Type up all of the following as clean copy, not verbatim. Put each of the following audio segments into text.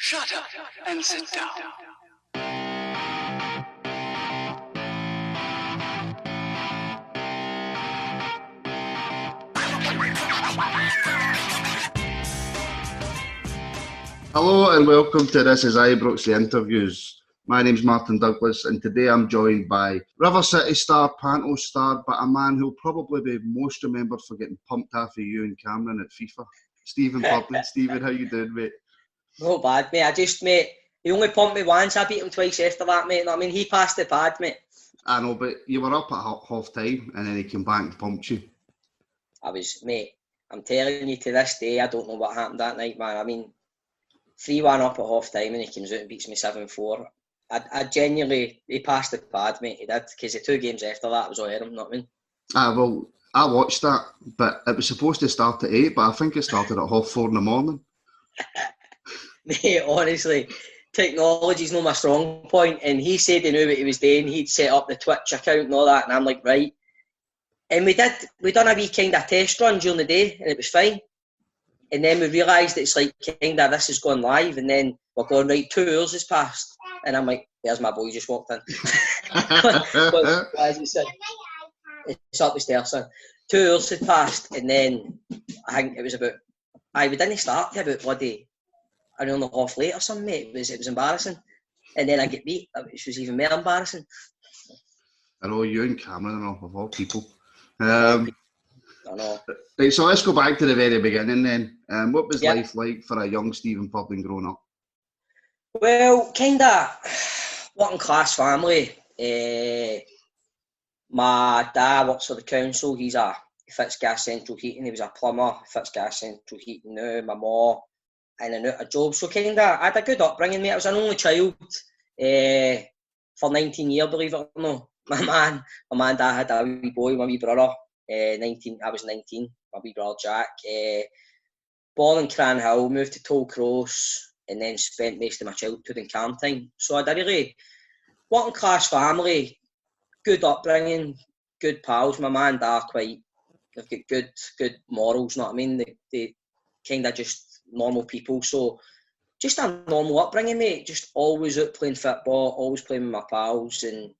Shut up and sit down. Hello and welcome to This is Ibrox, the interviews. My name's Martin Douglas and today I'm joined by River City star, Panto star, but a man who'll probably be most remembered for getting pumped half of you and Cameron at FIFA. Stephen Purdon. Stephen, how you doing, mate? Not bad, mate. He only pumped me once. I beat him twice after that, mate. I mean, he passed the pad, mate. I know, but you were up at half time and then he came back and pumped you. Mate, I'm telling you, to this day, I don't know what happened that night, man. I mean, 3-1 up at half time and he comes out and beats me 7-4. I genuinely, he passed the pad, mate. He did, because the 2 games after that was all him, you know what I mean? Well, I watched that, but it was supposed to start at 8, but I think it started at 4:30 in the morning. Mate, honestly, technology's not my strong point, and he said he knew what he was doing. He'd set up the Twitch account and all that, and I'm like, right. And we done a wee kind of test run during the day, and it was fine. And then we realised it's like kind of this is going live, and then we're going, right, 2 hours has passed. And I'm like, there's my boy just walked in. As he said, it's up the stairs, son. 2 hours had passed, and then I think it was about, we didn't start till about bloody, I don't know, half late or something, mate. It was embarrassing. And then I get beat, which was even more embarrassing. I know, you and Cameron are of all people. I know. Right, so let's go back to the very beginning then. What was life like for a young Stephen Purdon growing up? Well, kind of working class family. My dad works for the council. He fits gas central heating. He was a plumber, fits gas central heating now. My mum in and out of jobs. So kind of, I had a good upbringing, mate. I was an only child for 19 years, believe it or not. My man and dad had a wee boy, my wee brother. 19. I was 19. My wee brother Jack. Born in Cranhill, moved to Tollcross, and then spent most of my childhood in Carntyne. So I had a really working class family, good upbringing, good pals. My man and dad they've got good morals, you know what I mean? They kind of just normal people. So just a normal upbringing, mate. Just always out playing football, always playing with my pals, and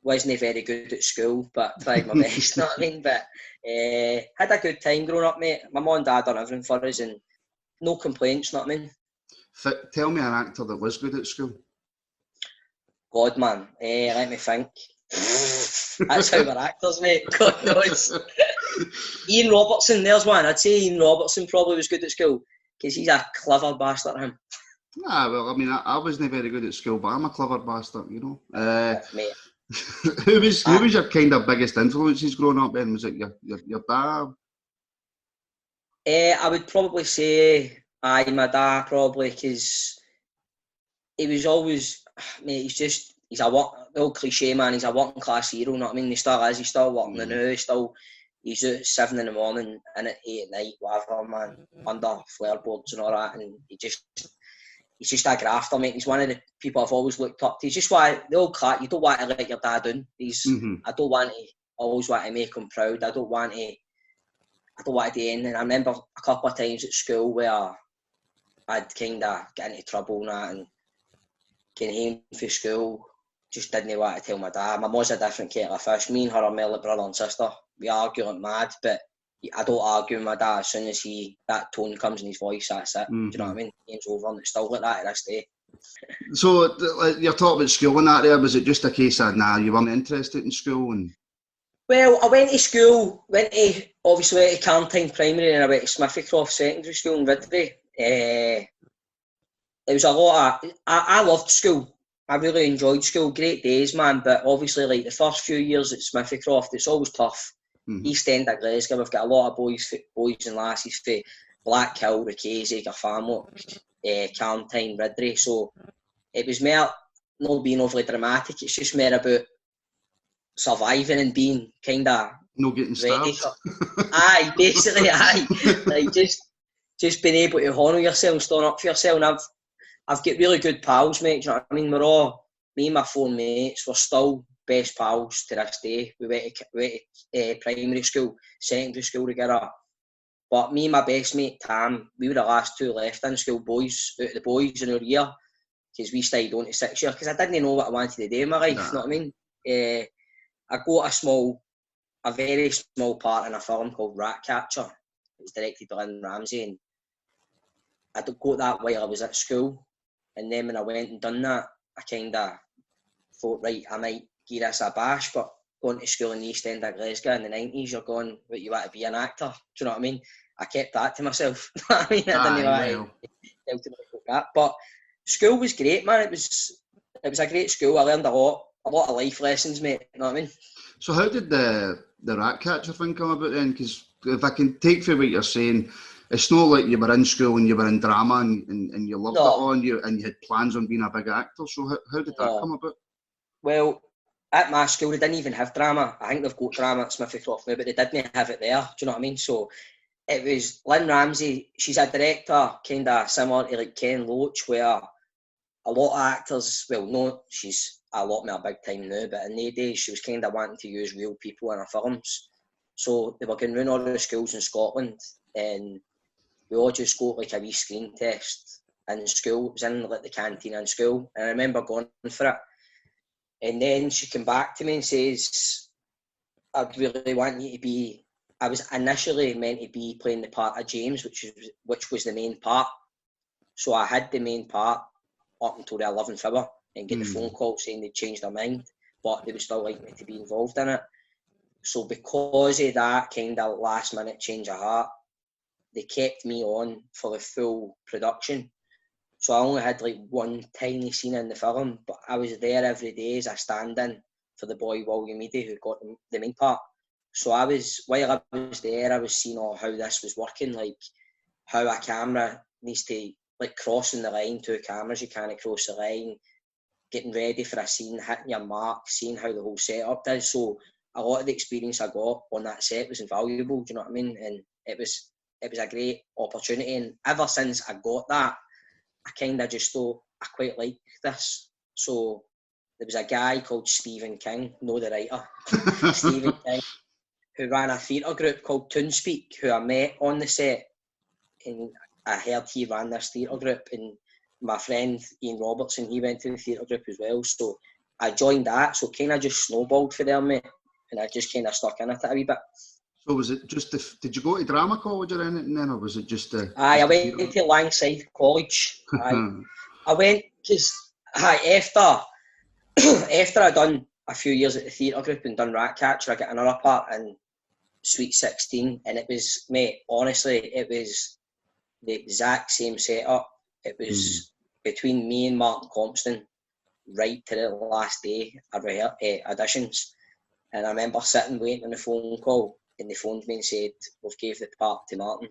wasn't very good at school, but tried my best, you know what I mean? But had a good time growing up, mate. My mum and dad done everything for us, and no complaints, you know what I mean? Tell me an actor that was good at school. God, man. Let me think. That's how we're actors, mate. God knows. Ian Robertson, there's one. I'd say Ian Robertson probably was good at school, because he's a clever bastard, him. Well, I mean, I wasn't very good at school, but I'm a clever bastard, you know. Mate. Who was your kind of biggest influences growing up then? Was it your dad? I would probably say my dad, probably, because he was always, mate, he's a the old cliche, man, he's a working class hero, you know what I mean? He still is, he's still working now, he's out at 7 in the morning and at 8 at night, whatever, man, under floorboards and all that, and he's just a grafter, mate. He's one of the people I've always looked up to. He's just the old cat, you don't want to let your dad down. I always want to make him proud. I don't want to do anything. I remember a couple of times at school where I'd kind of get into trouble and that, and came home from school, just didn't want to tell my dad. My mum's a different kettle of fish. Me and her are more like brother and sister. We argue like mad, but I don't argue with my dad. As soon as that tone comes in his voice, that's it. Do you know what I mean? Game's over, and it's still like that to this day. So, you're talking about school and that there, was it just a case of, you weren't interested in school? Well, I went to obviously to Carntyne Primary, and I went to Smithycroft Secondary School in Ridley. It was a lot of, I loved school. I really enjoyed school, great days, man, but obviously like the first few years at Smithycroft, it's always tough. East End of Glasgow, we've got a lot of boys and lasses for Blackhill, Rickazy, Garfamlock, Carntyne, Ridley, so it was more not being overly dramatic, it's just more about surviving and being kind of no getting stabbed. Basically, like just being able to honour yourself and stand up for yourself, and I've got really good pals, mate, do you know what I mean? Me and my 4 mates, we're still best pals to this day. We went to primary school, secondary school together. But me and my best mate, Tam, we were the last two left in school, boys, out of the boys in our year, because we stayed on to 6 years, because I didn't know what I wanted to do in my life, you know what I mean? I got a very small part in a film called Ratcatcher. It was directed by Lynn Ramsey, and I got that while I was at school. And then when I went and done that, I kind of thought, right, I might give this a bash, but going to school in the East End of Glasgow in the 90s, you're going, what, you want to be an actor? Do you know what I mean? I kept that to myself. I mean, I didn't know how to that. But school was great, man. It was a great school. I learned a lot of life lessons, mate. You know what I mean? So how did the Ratcatcher thing come about then? Because if I can take for what you're saying, it's not like you were in school and you were in drama and you loved it all and you had plans on being a big actor. So how did that come about? Well, at my school, they didn't even have drama. I think they've got drama at Smithycroft now, but they didn't have it there. Do you know what I mean? So it was Lynn Ramsey. She's a director, kind of similar to like Ken Loach, where a lot of actors, well, no, she's a lot more big time now, but in the days, she was kind of wanting to use real people in her films. So they were going around all the schools in Scotland, and we all just got like a wee screen test in school. It was in like the canteen in school, and I remember going for it. And then she came back to me and says, I really want you to be... I was initially meant to be playing the part of James, which was the main part. So I had the main part up until the 11th hour and get the phone call saying they'd changed their mind, but they would still like me to be involved in it. So because of that kind of last minute change of heart, they kept me on for the full production. So I only had like one tiny scene in the film, but I was there every day as a stand-in for the boy William Eady, who got the main part. So while I was there, I was seeing how this was working, like how a camera needs to, like crossing the line, two cameras, you can't cross the line, getting ready for a scene, hitting your mark, seeing how the whole setup is. So a lot of the experience I got on that set was invaluable, do you know what I mean? And it was a great opportunity. And ever since I got that, I kind of just thought, I quite like this. So there was a guy called Stephen King, know the writer, Stephen King, who ran a theatre group called Toonspeak, who I met on the set. And I heard he ran this theatre group. And my friend Ian Robertson, he went to the theatre group as well. So I joined that. So kind of just snowballed for there, mate. And I just kind of stuck in it a wee bit. So was it just did you go to drama college or anything then, or was it just I went to Langside College. I went because after I'd done a few years at the theatre group and done Ratcatcher, I got another part in Sweet 16, and it was, mate, honestly, it was the exact same setup. It was between me and Martin Compston right to the last day of auditions, and I remember sitting waiting on the phone call. And they phoned me and said, we've gave the part to Martin.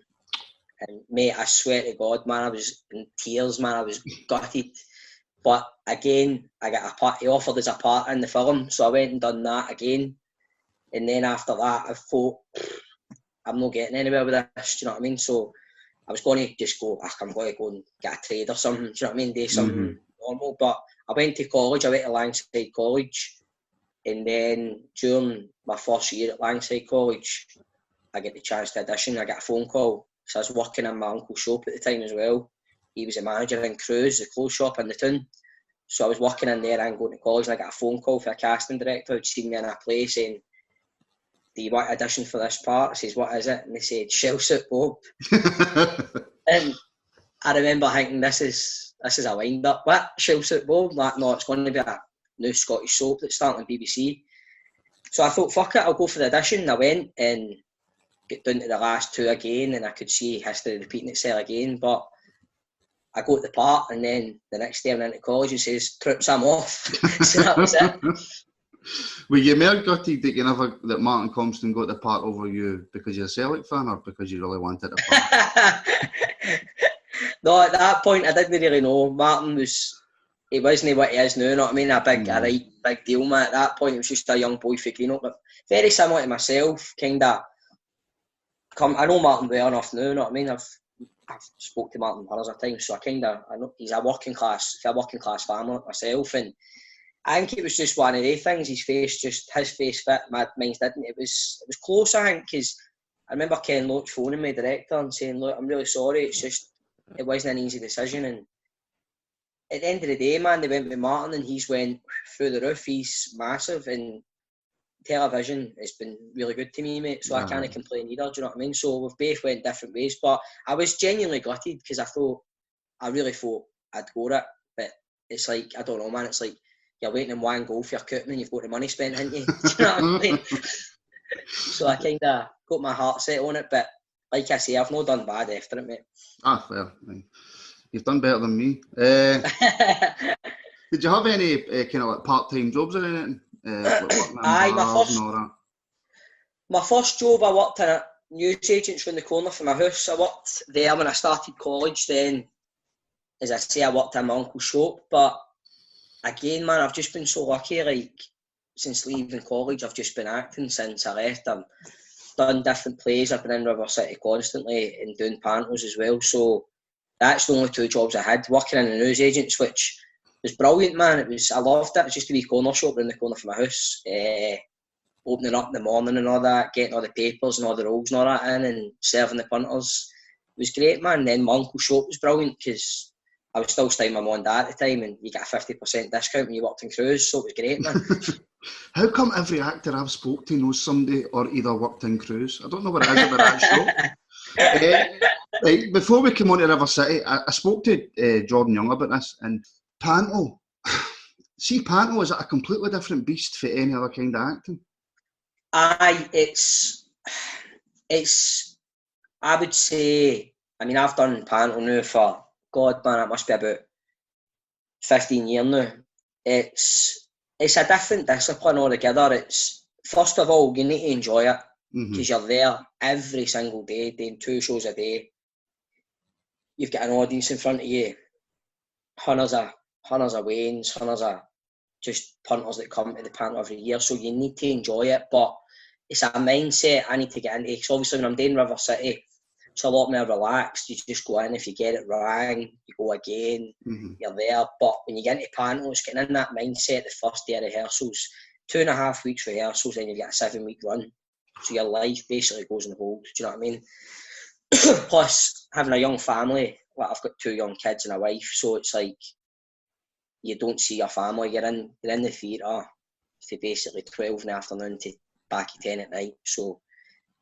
And mate, I swear to God, man, I was in tears, man. I was gutted. But again, I got a part. He offered us a part in the film, so I went and done that again. And then after that, I thought, I'm not getting anywhere with this, do you know what I mean? So I was going to just go, I'm going to go and get a trade or something, do you know what I mean? Do something normal. But I went to college, I went to Langside College. And then during my first year at Langside College, I get the chance to audition. I got a phone call. So I was working in my uncle's shop at the time as well. He was a manager in Cruise, the clothes shop in the town. So I was working in there and going to college, and I got a phone call from a casting director who'd seen me in a play saying, do you want to audition for this part? I says, what is it? And they said, Shellsuit Bob. And I remember thinking, this is a wind-up. What? Shellsuit Bob? Like, no, it's going to be a new Scottish soap that's starting on BBC. So I thought, fuck it, I'll go for the audition. And I went and got down to the last two again, and I could see history repeating itself again. But I got the part, and then the next day I went into college and says, troops, I'm off. So that was it. Were you more gutted that Martin Compston got the part over you because you're a Celtic fan, or because you really wanted the part? No, at that point I didn't really know. Martin he wasn't what he is now, you know what I mean? A big deal, man. At that point, he was just a young boy for Greenock, but very similar to myself, kind of. I know Martin well enough now, you know what I mean? I've spoke to Martin hundreds of times, so I know he's a working class family like myself, and I think it was just one of the things. His face fit, mine's didn't. It was close, I think, because I remember Ken Loach phoning my director and saying, look, I'm really sorry, it's just, it wasn't an easy decision. And at the end of the day, man, they went with Martin and he's went through the roof. He's massive, and television has been really good to me, mate. So I can't complain either, do you know what I mean? So we've both went different ways, but I was genuinely gutted because I really thought I'd go at it. But it's like, I don't know, man, it's like you're waiting in one goal for your cutting and you've got the money spent, haven't you? Do you know what I mean? So I kind of got my heart set on it, but like I say, I've not done bad after it, mate. Fair. You've done better than me. Did you have any kind of like part-time jobs or anything? My first job, I worked in a news agency around the corner from my house. I worked there when I started college. Then, as I say, I worked in my uncle's shop. But again, man, I've just been so lucky. Like, since leaving college, I've just been acting since I left. I've done different plays. I've been in River City constantly and doing pantos as well. So that's the only two jobs I had. Working in a news agency, which was brilliant, man. I loved it. It was just a wee corner shop around the corner from my house. Opening up in the morning and all that, getting all the papers and all the rolls and all that in and serving the punters. It was great, man. And then my uncle's shop was brilliant because I was still staying with my mum and dad at the time, and you get a 50% discount when you worked in Cruise, so it was great, man. How come every actor I've spoke to knows somebody or either worked in Cruise? I don't know what it is about that show. Right, before we come on to River City, I spoke to Jordan Young about this, and panto. See, panto is a completely different beast for any other kind of acting. It's I would say, I mean, I've done panto now for, God, man, it must be about 15 years now. It's a different discipline altogether. It's, first of all, you need to enjoy it because you're there every single day, doing 2 shows a day. You've got an audience in front of you, hundreds of weigh-ins, hundreds of just punters that come to the panto every year. So you need to enjoy it, but it's a mindset I need to get into. Because obviously when I'm doing River City, it's a lot more relaxed. You just go in, if you get it wrong, you go again, you're there. But when you get into panto, it's getting in that mindset the first day of rehearsals, 2.5 weeks rehearsals, then you get a 7-week run. So your life basically goes in hold, do you know what I mean? Plus, having a young family, like I've got 2 young kids and a wife, so it's like, you don't see your family. You're in the theatre for basically 12 in the afternoon to back at 10 at night. So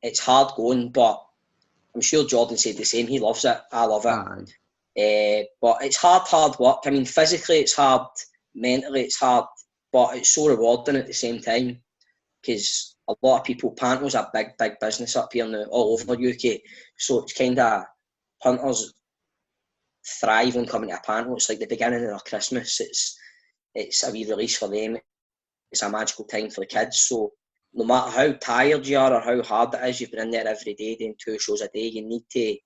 it's hard going, but I'm sure Jordan said the same. He loves it. I love it. But it's hard work. I mean, physically it's hard, mentally it's hard, but it's so rewarding at the same time because a lot of people, panto's a big business up here now, all over the UK. So it's kind of, punters thrive on coming to a panto. It's like the beginning of their Christmas. It's a wee release for them. It's a magical time for the kids. So no matter how tired you are or how hard it is, you've been in there every day doing 2 shows a day. You need to,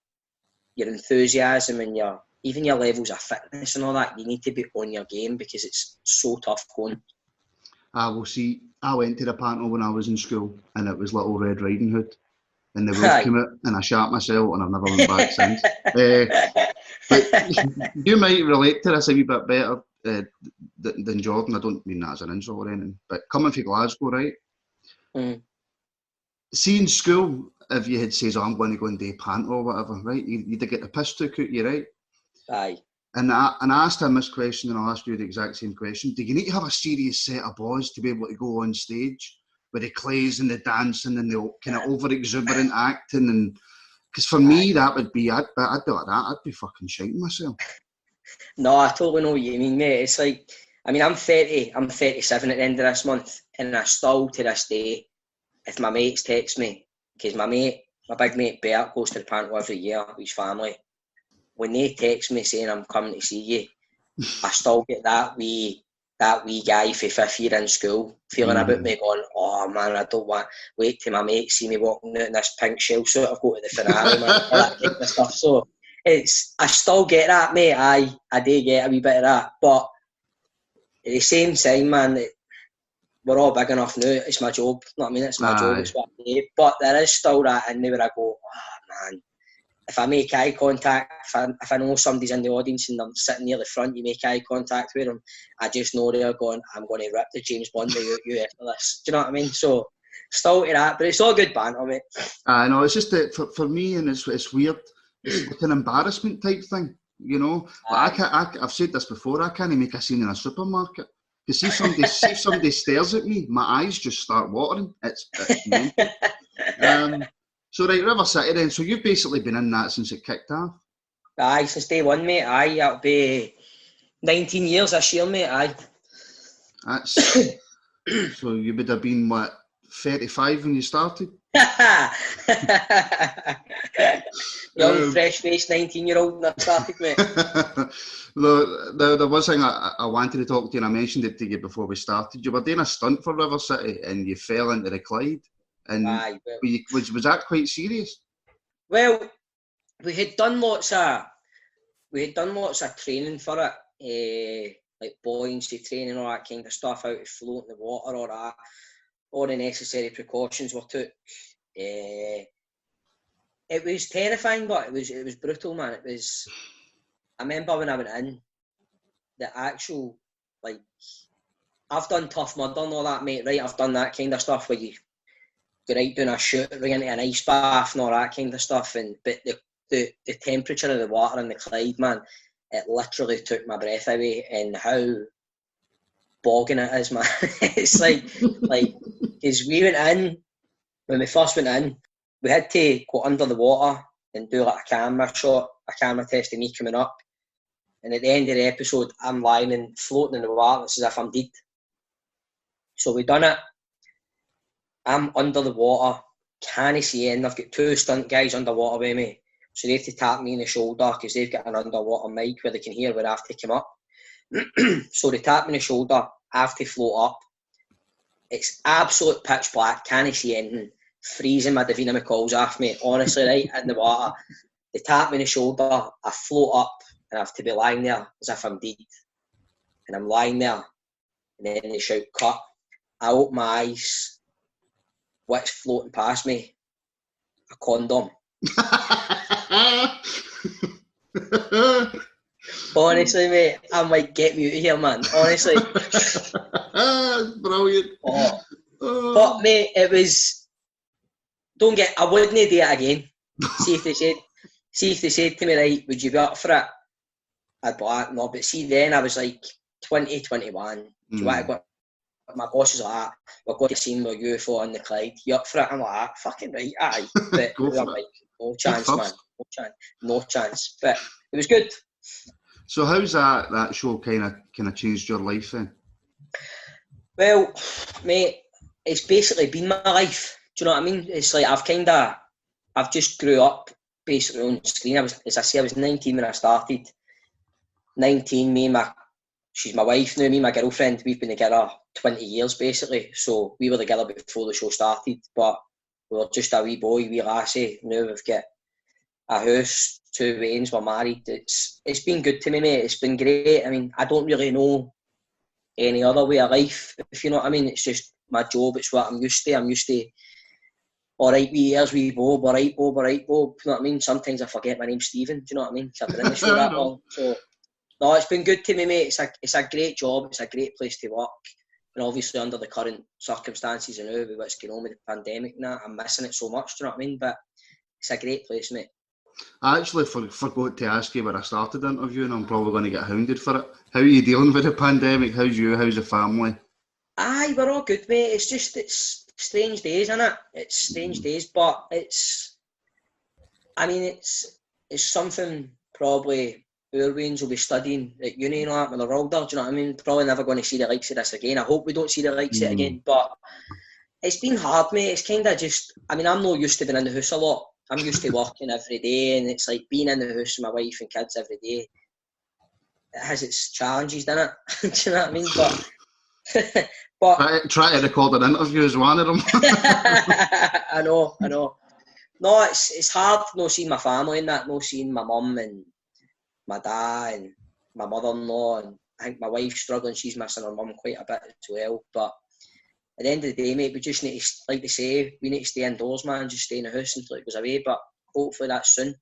your enthusiasm and even your levels of fitness and all that, you need to be on your game because it's so tough going. Well, see, I went to the panto when I was in school, and it was Little Red Riding Hood, and the roof came out, and I shat myself, and I've never went back since. But you might relate to this a wee bit better than Jordan. I don't mean that as an insult or anything, but coming from Glasgow, right? See, in school, if you had said, I'm going to go and do panto or whatever, right, you'd get the piss took out you, right? Aye. And I asked him this question, and I'll ask you the exact same question. Do you need to have a serious set of boys to be able to go on stage with the clays and the dancing and the kind of over-exuberant acting? And because for me, that would be, I'd be like that. I'd be fucking shiting myself. No, I totally know what you mean, mate. It's like, I mean, I'm 37 at the end of this month, and I still, to this day, if my mates text me, because my big mate Bert goes to the panto every year with his family, when they text me saying I'm coming to see you, I still get that wee guy for 5th year in school feeling about me going, oh man, I don't want wait till my mates see me walking out in this pink Shellsuit I've got to the finale, man, all that kind of stuff. So I still get that, mate. I do get a wee bit of that, but at the same time, man, we're all big enough now. It's my job. You know what I mean? It's my job. It's what I do. But there is still that in me where I go, oh man, if I make eye contact, if I know somebody's in the audience and I'm sitting near the front, you make eye contact with them, I just know they're going, I'm going to rip the James Bond out you after this. Do you know what I mean? So Still to that, but it's all good banter, mate. I know, it's just that for me, and it's weird. It's like an embarrassment type thing, you know. Like I've said this before. I can't make a scene in a supermarket. Because see if somebody stares at me, my eyes just start watering. It's mental. So right, River City then. So you've basically been in that since it kicked off. Aye, since day one, mate. Aye, it'll be 19 years this year, mate. Aye. That's so you would have been what, 35 when you started? Young, fresh-faced 19-year-old when I started, mate. There was something I wanted to talk to you, and I mentioned it to you before we started. You were doing a stunt for River City, and you fell into the Clyde. And aye, was that quite serious? Well, we had done lots of training for it, like buoyancy training, all that kind of stuff, how to float in the water, all that. All the necessary precautions were took. It was terrifying, but it was brutal, man. I remember when I went in, the actual, like, I've done Tough Mudder and all that, mate, right? I've done that kind of stuff where you go right down a chute, ring into an ice bath and all that kind of stuff. But the temperature of the water in the Clyde, man, it literally took my breath away, and how bogging it is, man. It's like, because when we first went in, we had to go under the water and do like a camera test of me coming up. And at the end of the episode, I'm lying and floating in the water. It's as if I'm dead. So we done it. I'm under the water, can't see it, and I've got two stunt guys underwater with me. So they have to tap me in the shoulder because they've got an underwater mic where they can hear where I have to come up. So they tap me in the shoulder, I have to float up. It's absolute pitch black, can't see anything, freezing my Davina McCall's off me, honestly, right, in the water. They tap me in the shoulder, I float up, and I have to be lying there as if I'm dead. And I'm lying there, and then they shout, cut. I open my eyes, what's floating past me? A condom. Honestly, mate, I'm like, get me out of here, man. Honestly. Brilliant. But, mate, it was... I wouldn't do it again. See if they said to me, right, would you be up for it? I'd be like, no. But see, then I was like 20, 21. Do you want to go? My boss is like, we're going to see my UFO on the Clyde. You up for it? I'm like, fucking right, aye. But I'm like, no chance, man. No chance. But it was good. So how's that show kind of changed your life then? Well, mate, it's basically been my life. Do you know what I mean? It's like I've just grew up basically on screen. I was 19 when I started. 19, she's my wife now, me and my girlfriend, we've been together 20 years basically. So we were together before the show started, but we were just a wee boy, wee lassie. Now we've got a house, 2 wains, we're married. It's been good to me, mate. It's been great. I mean, I don't really know any other way of life, if you know what I mean. It's just my job, it's what I'm used to. Alright, wee ears, wee Bob, alright Bob. You know what I mean? Sometimes I forget my name's Stephen, do you know what I mean? Because I've been in the show that long. So, no, it's been good to me, mate. It's a great job, it's a great place to work. And obviously under the current circumstances and with what's going on with the pandemic and that, I'm missing it so much, do you know what I mean? But it's a great place, mate. I actually forgot to ask you when I started the interview, and I'm probably going to get hounded for it. How are you dealing with the pandemic? How's the family? Aye, we're all good, mate. It's strange days, isn't it? It's strange days, but it's something probably our wains will be studying at uni and all that when they're older, do you know what I mean? Probably never going to see the likes of this again. I hope we don't see the likes of it again, but it's been hard, mate. It's kind of just, I'm not used to being in the house a lot. I'm used to working every day, and it's like being in the house with my wife and kids every day. It has its challenges, doesn't it? Do you know what I mean? But try to record an interview is one of them. I know. No, it's hard not seeing my family and that, not seeing my mum and my dad and my mother-in-law, and I think my wife's struggling. She's missing her mum quite a bit as well. But at the end of the day, mate, we just need to, like they say, we need to stay indoors, man. Just stay in the house until it goes away. But hopefully that's soon.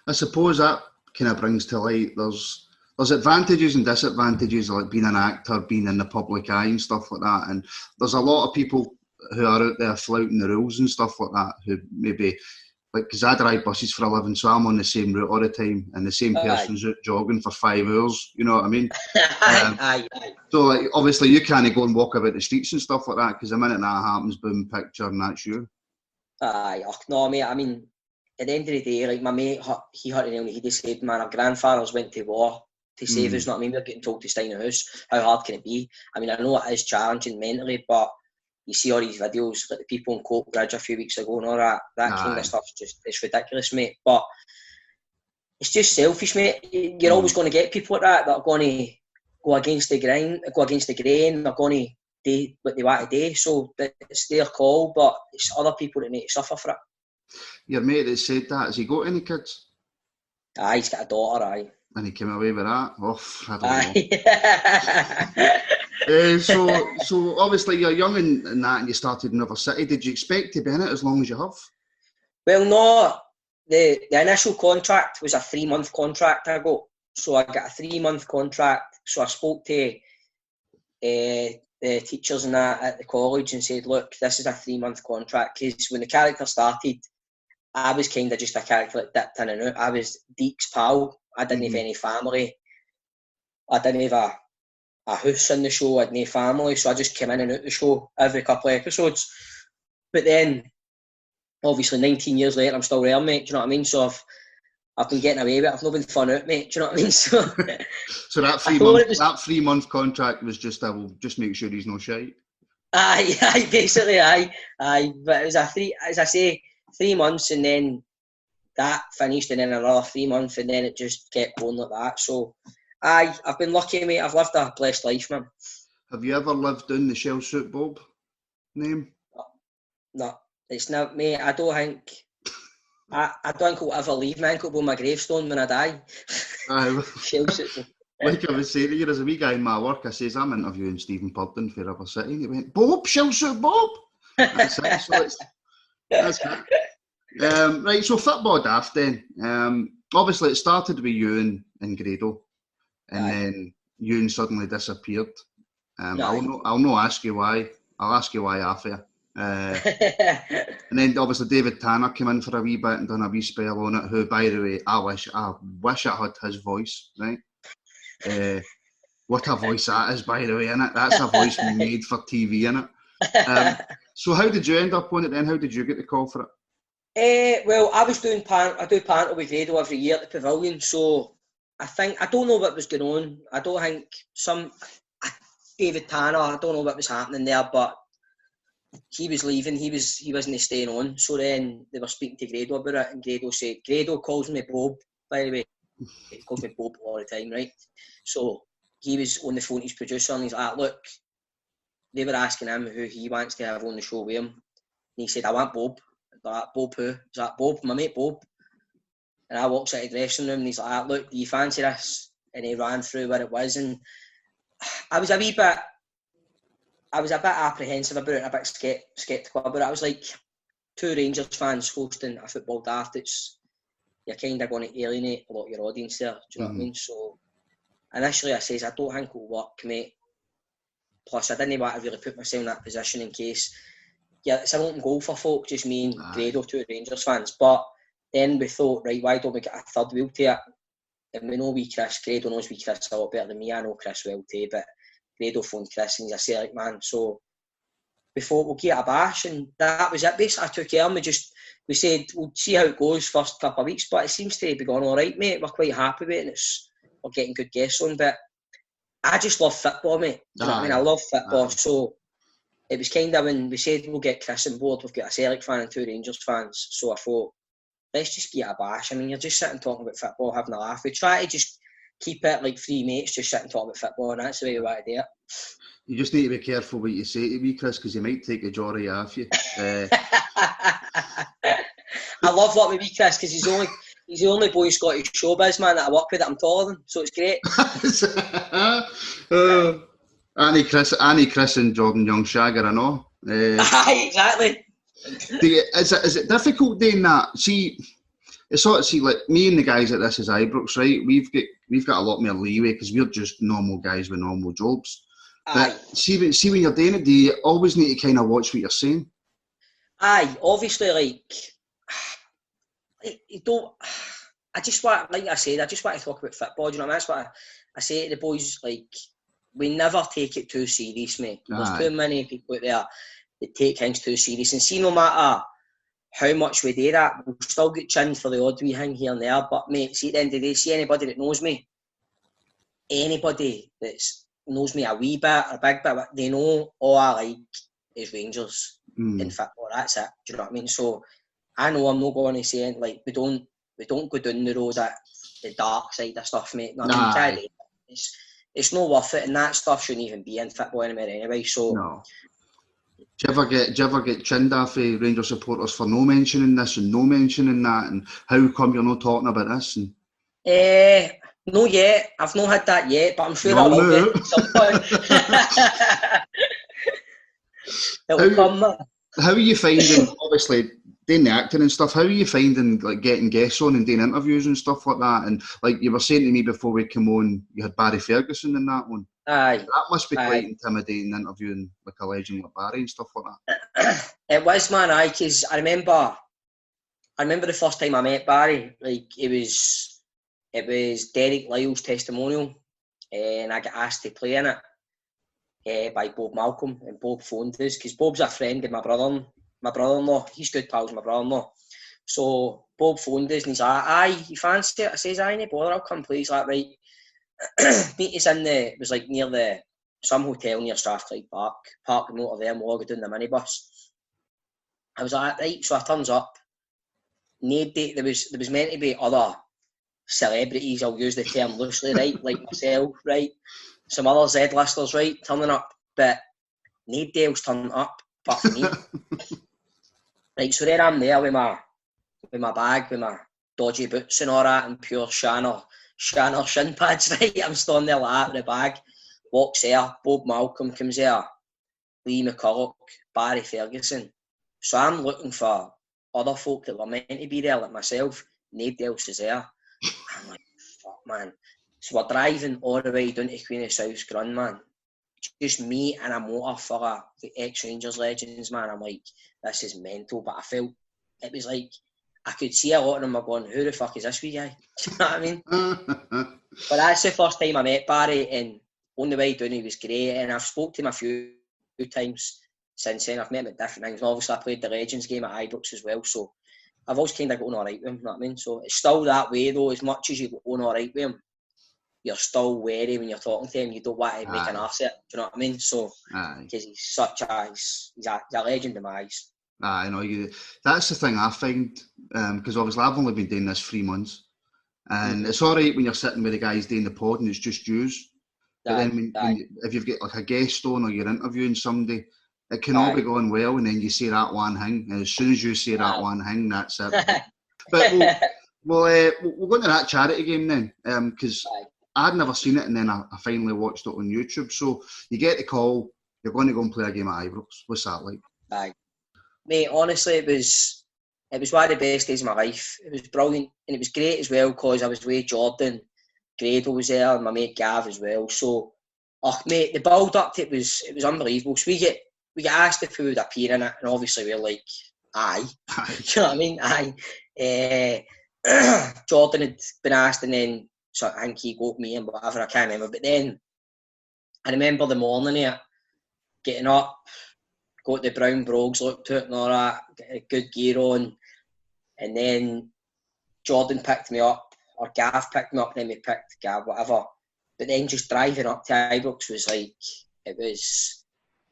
I suppose that kind of brings to light there's advantages and disadvantages, like being an actor, being in the public eye and stuff like that. And there's a lot of people who are out there flouting the rules and stuff like that, who maybe, like, because I drive buses for a living, so I'm on the same route all the time, and the same person's out jogging for 5 hours, you know what I mean? Aye. So, like, obviously, you can't go and walk about the streets and stuff like that, because the minute that happens, boom, picture, and that's you. Aye, no, mate, I mean, at the end of the day, like, my mate, he had to nail me, he just said, man, our grandfathers went to war to save us, not I mean, we're getting told to stay in the house. How hard can it be? I mean, I know it is challenging mentally, but you see all these videos, like the people in Coke Bridge a few weeks ago and all that kind of stuff's just, it's ridiculous, mate. But it's just selfish, mate. You're always going to get people like that are going to go against the grain, they're going to do what they want to do, so it's their call, but it's other people that need to suffer for it. Your mate that said that, has he got any kids? Aye, he's got a daughter, aye. And he came away with that? Oh, I don't know. So obviously you're young and that, and you started in another city. Did you expect to be in it as long as you have? Well, no. The initial contract was a 3-month contract I got. So I got a 3-month contract. So I spoke to the teachers and that at the college and said, look, this is a 3-month contract. Because when the character started, I was kind of just a character that dipped in and out. I was Deke's pal. I didn't have any family. I didn't have a house in the show. I had no family. So I just came in and out the show every couple of episodes. But then, obviously, 19 years later, I'm still there, mate. Do you know what I mean? So I've been getting away with it. I've not been fun out, mate. Do you know what I mean? So that 3-month contract was just, I will just make sure he's no shite. Aye, basically, aye. But it was 3 months, and then that finished, and then another 3 months, and then it just kept going like that. So, aye, I've been lucky, mate. I've lived a blessed life, man. Have you ever lived down the Shellsuit Bob name? No, it's not, mate. I don't think it'll ever leave, man. It'll be on my gravestone when I die. Aye. Shellsuit. Like I was saying to you, there's a wee guy in my work, I says, I'm interviewing Stephen Purdon for River City, and he went, Bob, Shellsuit Bob? That's it, so that's it. Right, so football Daft then. Obviously it started with Ewan and Grado, and then Ewan suddenly disappeared. I'll not ask you why. I'll ask you why after. And then obviously David Tanner came in for a wee bit and done a wee spell on it, who, by the way, I wish it had his voice, right? What a voice that is, by the way, innit? That's a voice made for TV, innit? So how did you end up on it then? How did you get the call for it? Well, I do panto with Grado every year at the Pavilion, so I don't know what was going on. I don't think David Tanner, I don't know what was happening there, but he was leaving, he wasn't staying on. So then they were speaking to Grado about it, and Grado said, Grado calls me Bob, by the way. He calls me Bob all the time, right? So he was on the phone to his producer, and he's like, look, they were asking him who he wants to have on the show with him. And he said, I want Bob. Like, Bob who? He's like, Bob, my mate Bob. And I walks out of the dressing room and he's like, look, do you fancy this? And he ran through what it was, and I was a bit apprehensive about it, a bit sceptical about it. I was like, 2 Rangers fans hosting a football Daft, you're kind of going to alienate a lot of your audience there, do you know what I mean? So initially I says, I don't think it'll work, mate. Plus I didn't want to really put myself in that position in case, it's an open goal for folk, just me and Grado, 2 Rangers fans. But then we thought, right, why don't we get a third wheel to it? And we know Grado knows Chris a lot better than me. I know Chris well too, but Grado phoned Chris and he's a Celtic man. So we thought we'll give it a bash, and that was it. Basically, I took care of him. We said we'll see how it goes first couple of weeks, but it seems to be going all right, mate. We're quite happy with it, and we're getting good guests on. But I just love football, mate. Do you know what I mean? I love football. So it was kind of when we said we'll get Chris on board, we've got a Celtic fan and 2 Rangers fans. So I thought, let's just give it a bash. I mean, you're just sitting talking about football, having a laugh. We try to just keep it like 3 mates, just sitting talking about football, and that's the way we want to do it. You just need to be careful what you say to me, Chris, because he might take a jolly off you. I love working with Chris because he's the only boy in Scottish showbiz, man, that I work with that I'm taller than, so it's great. Annie Chris and Jordan Young Shagger, I know. Exactly. Is it difficult doing that? See, it's sort of like me and the guys at This Is Ibrox, right? We've got a lot more leeway because we're just normal guys with normal jobs. Aye. See when you're doing it, do you always need to kind of watch what you're saying? Aye, obviously, like, you don't. I just want, like I said, I just want to talk about football. Do you know what I mean? That's what I say to the boys. Like, we never take it too serious, mate. There's too many people out there that take things too serious. And see, no matter how much we do that, we'll still get chinned for the odd wee thing here and there. But, mate, see, at the end of the day, see anybody that knows me, anybody that knows me a wee bit, a big bit, they know all I like is Rangers in football. That's it. Do you know what I mean? So I know I'm not going to say it, like we don't go down the road at the dark side of stuff, mate. No, I mean, it's not worth it, and that stuff shouldn't even be in football anymore anyway. So no. Do you ever get chinned off Rangers supporters for no mentioning this and no mentioning that, and how come you're not talking about this? And no yet. I've not had that yet, but I'm sure I will get at some point. It'll come. How are you finding, obviously, doing the acting and stuff, how are you finding like getting guests on and doing interviews and stuff like that? And like you were saying to me before we came on, you had Barry Ferguson in that one. Aye. That must be quite intimidating, interviewing like a legend like Barry and stuff like that. It was, man, because I remember the first time I met Barry, like it was Derek Lyle's testimonial, and I got asked to play in it by Bob Malcolm, and Bob phoned us because Bob's a friend of my brother-in-law. He's good pals with my brother-in-law. So Bob phoned us and he's like, aye, you fancy it? I says, aye, no bother, I'll come play. He's like, right. Meet us it was like near some hotel near Strathclyde Park. Park the motor there and we'll go down the minibus. I was like, right, so I turns up. Nobody, there was meant to be other celebrities, I'll use the term loosely, right, like myself, right, some other Z-listers, right, turning up, but nobody else turning up apart from me. Right, so there I'm there with my bag, with my dodgy boots and all that, and pure Shanner shin pads, right, I'm standing there like that with the bag. Walks there, Bob Malcolm comes there, Lee McCulloch, Barry Ferguson. So I'm looking for other folk that were meant to be there, like myself. Nobody else is there. I'm like, fuck, man. So we're driving all the way down to Queen of South's Grun, man. Just me and a motor full of the ex-Rangers legends, man. I'm like, this is mental. But I felt, it was like, I could see a lot of them are going, who the fuck is this wee guy? Do you know what I mean? But that's the first time I met Barry, and on the way down he was great, and I've spoke to him a few times since then. I've met him at different things, and obviously I played the Legends game at Ibrox as well, so I've always kind of got on alright with him, you know what I mean? So it's still that way though, as much as you got on alright with him, you're still wary when you're talking to him, you don't want to make an arse of it, do you know what I mean? So, because he's a legend in my eyes. I know that's the thing I find, because obviously I've only been doing this 3 months, and it's alright when you're sitting with the guys doing the pod and it's just yous, but then if you've got like a guest on or you're interviewing somebody, it can all be going well, and then you say that one thing, and as soon as you say that one thing, that's it. But we'll go into that charity game then, because I'd never seen it, and then I finally watched it on YouTube. So you get the call, you're going to go and play a game at Ibrox. What's that like? Mate, honestly, it was one of the best days of my life. It was brilliant, and it was great as well because I was with Jordan, Grado was there, and my mate Gav as well. So, mate, the build up to it was unbelievable. So we get asked if we would appear in it, and obviously we're like, aye. You know what I mean? Aye. Jordan had been asked, and then so I think he got me and whatever, I can't remember. But then I remember the morning of it, getting up, got the brown brogues, looked to it and all that, get a good gear on, and then Jordan picked me up, or Gav picked me up, and then we picked Gav, whatever. But then just driving up to Ibrox was like, it was,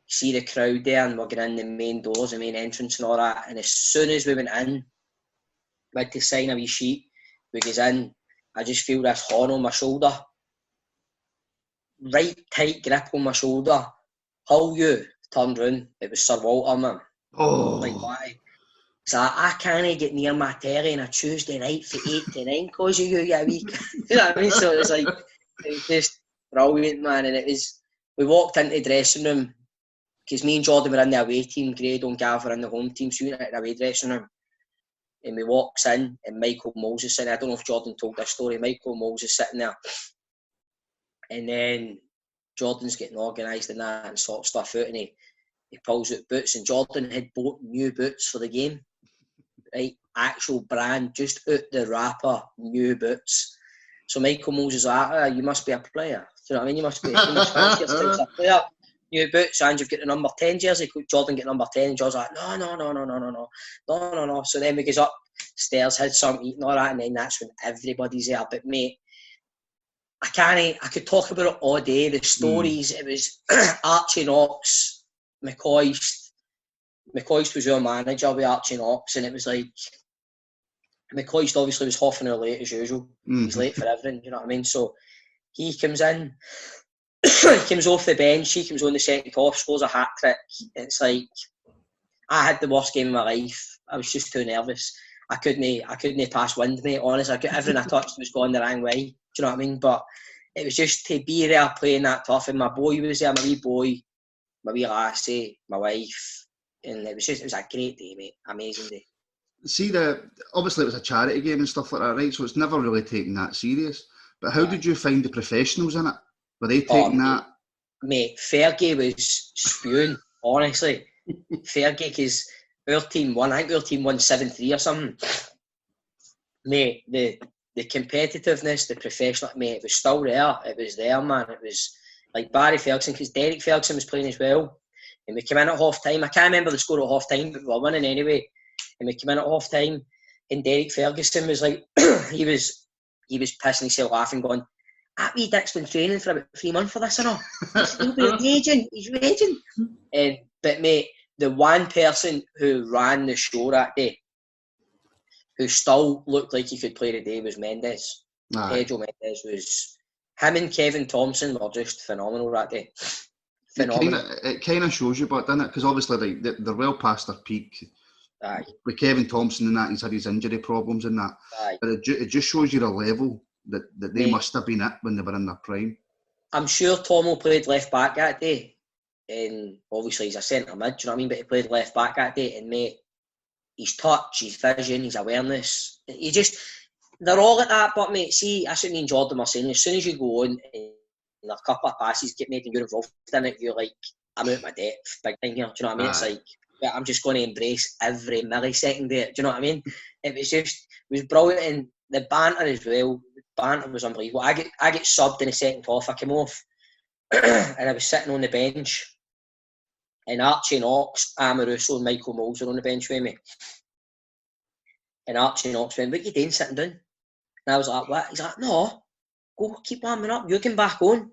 see the crowd there, and we're getting in the main doors, the main entrance and all that, and as soon as we went in, we had to sign a wee sheet, we goes in, I just feel this horn on my shoulder, right tight grip on my shoulder, how you turned round, it was Sir Walter, man. Oh. Like, why? So I can't get near my telly on a Tuesday night for 8 to 9 because of you week. You know what I mean? So it was like, it was just brilliant, man. And it was, we walked into the dressing room, because me and Jordan were in the away team, Grado and Gav were in the home team, so we went into the away dressing room. And we walks in, and Michael Moles is sitting. I don't know if Jordan told this story. Michael Moles is sitting there. And then Jordan's getting organised and that and sorts stuff out, and he pulls out boots, and Jordan had bought new boots for the game, right? Actual brand, just out the wrapper, new boots. So Michael Moles is like, you must be a player. Do you know what I mean? You must fancy yourself as a player. New boots, and you've got the number 10 jersey. Jordan get number 10, and Jordan's like, no. So then we goes upstairs, had something eating, all that, and then that's when everybody's there. But mate, I could talk about it all day. The stories, it was Archie Knox, McCoist was our manager with Archie Knox, and it was like, McCoist obviously was half an hour late as usual. He's late for everything, you know what I mean? So he comes in, he comes off the bench, he comes on the second half, scores a hat-trick. It's like, I had the worst game of my life. I was just too nervous. I couldn't pass wind, mate, honestly. Everything I touched was going the wrong way. Do you know what I mean? But it was just to be there playing that tough, and my boy was there, my wee boy, my wee lassie, my wife, and it was a great day, mate. Amazing day. See, obviously it was a charity game and stuff like that, right? So it's never really taken that serious. But how did you find the professionals in it? Were they taking that? Mate, Fergie was spewing, honestly. Fergie, because our team won. I think our team won 7-3 or something. Mate, the competitiveness, the professional, mate, it was still there. It was there, man. It was like Barry Ferguson, because Derek Ferguson was playing as well. And we came in at half time. I can't remember the score at half time, but we were winning anyway. And we came in at half time, and Derek Ferguson was like, he was pissing himself laughing, going, that wee dick's been training for about 3 months for this or not. He'll be raging. He's raging. But mate, the one person who ran the show that day, who still looked like he could play the day, was Mendes. Pedro Mendes was. Him and Kevin Thompson were just phenomenal that day. Phenomenal. It kind of shows you, but doesn't it? Because obviously they're well past their peak. Aye. With Kevin Thompson and that, he's had his injury problems and that. Aye. But it just shows you the level that they must have been at when they were in their prime. I'm sure Tomo played left back that day. And obviously he's a centre mid, do you know what I mean? But he played left back that day, and mate, his touch, his vision, his awareness, they're all at that. But mate, see, that's what me and Jordan were saying. As soon as you go on and a couple of passes get made and you're involved in it, you're like, I'm out my depth, big thing here. Do you know what I mean? It's like, I'm just going to embrace every millisecond there. Do you know what I mean? It was brilliant, and the banter as well. The banter was unbelievable. I get subbed in the second half. I came off, and I was sitting on the bench, and Archie Knox, Amoruso, and Michael Moles were on the bench with me. And Archie Knox went, "What are you doing sitting down?" And I was like, "What?" He's like, "No, go keep warming up. You're getting back on."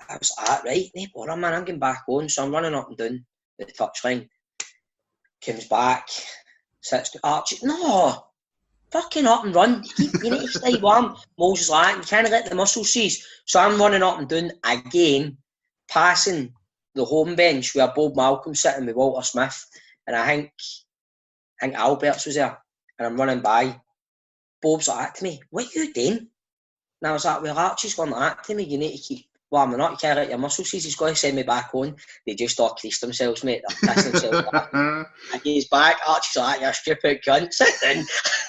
I was like, "Right, no bother, man. I'm getting back on." So I'm running up and down the touchline. Comes back, sits to Archie. "No, fucking up and run. You need to stay warm." Moles is like, "You can't let the muscles seize." So I'm running up and down again, passing the home bench where Bob Malcolm sitting with Walter Smith, and I think Alberts was there, and I'm running by. Bob's like to me, "What are you doing?" And I was like, "Well, Archie's going like that to me. You need to keep warming up. You can't let your muscles seize. He's going to send me back on." They just all creased themselves, mate. They're pissing themselves back. And he's back. Archie's like, "You're a stupid cunt. Sit down."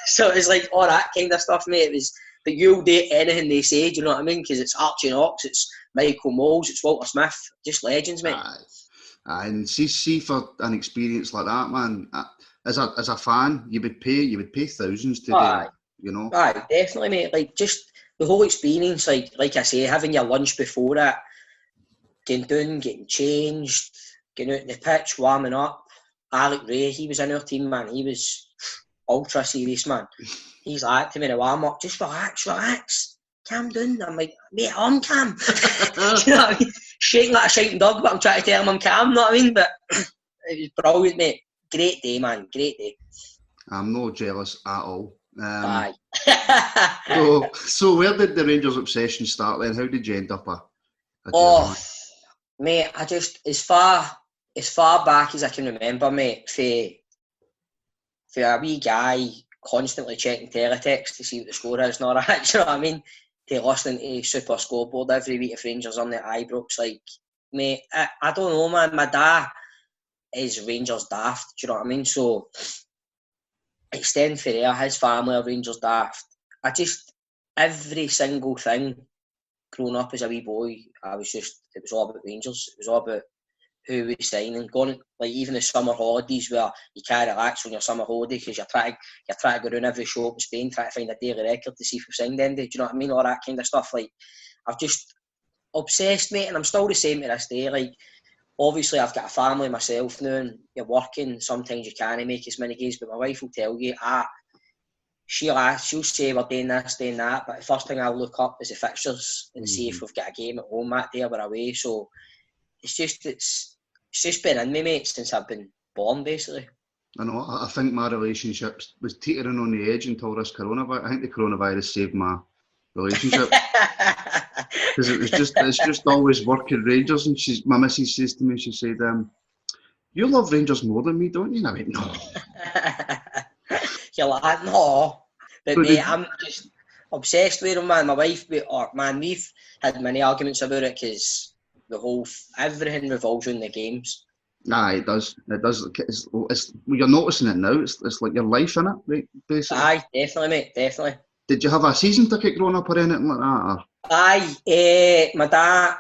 So it was like all that kind of stuff, mate. But you'll do anything they say, do you know what I mean? Because it's Archie Knox, it's Michael Moles, it's Walter Smith. Just legends, mate. And see for an experience like that, man, as a fan, you would pay thousands to do, you know? Aye, definitely, mate. Like, just the whole experience, like I say, having your lunch before it, getting down, getting changed, getting out on the pitch, warming up. Alec Ray, he was in our team, man. He was ultra serious, man. He's like to me in a warm up, "Just relax, calm down." I'm like, "Mate, I'm calm." You know what I mean? Shaking like a shouting dog, but I'm trying to tell him I'm calm, you know what I mean? But it was brilliant, mate. Great day, man. Great day. I'm not jealous at all. Aye. So where did the Rangers obsession start then? How did you end up a mate, I just, as far back as I can remember, mate, for a wee guy constantly checking teletext to see what the score is and all that, do you know what I mean? To listening to Super Scoreboard every week if Rangers on the Ibrox, like, mate, I don't know, man. My dad is Rangers Daft, do you know what I mean? So, extend for there, his family are Rangers Daft. Every single thing growing up as a wee boy, it was all about Rangers. It was all about who we signing, going like even the summer holidays where you can't relax on your summer holiday because you're trying to go around every shop in Spain, trying to find a daily record to see if we've signed them. Do you know what I mean? All that kind of stuff. Like, I've just obsessed, mate, and I'm still the same to this day. Like, obviously I've got a family myself now, and you're working. Sometimes you can't make as many games, but my wife will tell you, she'll say we're doing this, doing that, but the first thing I'll look up is the fixtures and see if we've got a game at home that day or we're away. So it's just been in me, mate, since I've been born, basically. I know. I think my relationship was teetering on the edge until this coronavirus. I think the coronavirus saved my relationship because it's just always working Rangers. And my missus says to me, she said, "You love Rangers more than me, don't you?" And I went, "No." You're like, "No," but mate, I'm just obsessed with them, man. My wife, we've had many arguments about it because everything revolves around the games. Nah, it does. You're noticing it now. It's like your life, innit? Right, basically. Aye, definitely, mate, definitely. Did you have a season ticket growing up or anything like that? Or? Aye, my dad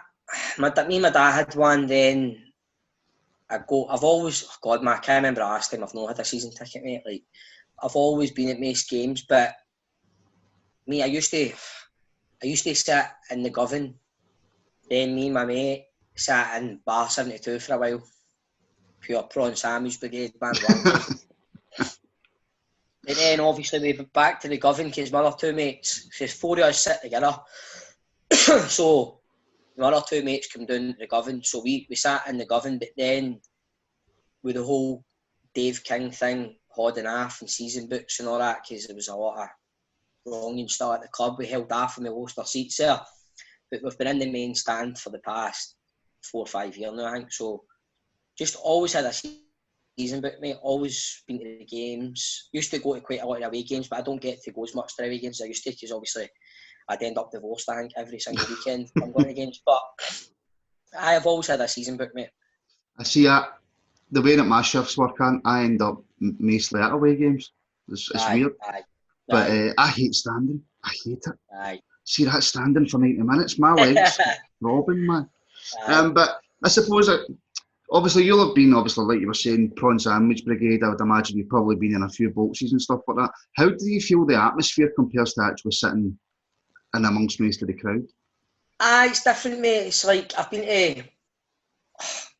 had one. Then I've always, I can't remember the last time I've not had a season ticket, mate. Like, I've always been at most games, but me, I used to sit in the Govan. Then me and my mate sat in Bar 72 for a while. Pure prawn sandwich brigade, band one. And then obviously we went back to the Govan because my other two mates, there's 4 of us sit together. So my other two mates come down to the Govan. So we sat in the Govan, but then with the whole Dave King thing, holding off and season books and all that, because there was a lot of wronging still at the club, we held off and we lost our seats there. But we've been in the main stand for the past 4 or 5 years now, I think. So just always had a season book, mate. Always been to the games. Used to go to quite a lot of away games, but I don't get to go as much to away games as I used to because obviously I'd end up divorced, I think, every single weekend I'm going to games. But I have always had a season book, mate. I see that. The way that my shifts work, I end up mostly at away games. It's weird. But I hate standing. I hate it. Aye. See that standing for 90 minutes, my legs throbbing, man. But I suppose obviously you'll have been, like you were saying, prawn sandwich brigade. I would imagine you've probably been in a few boxes and stuff like that. How do you feel the atmosphere compares to actually sitting in amongst most of the crowd? It's different, mate. It's like I've been to,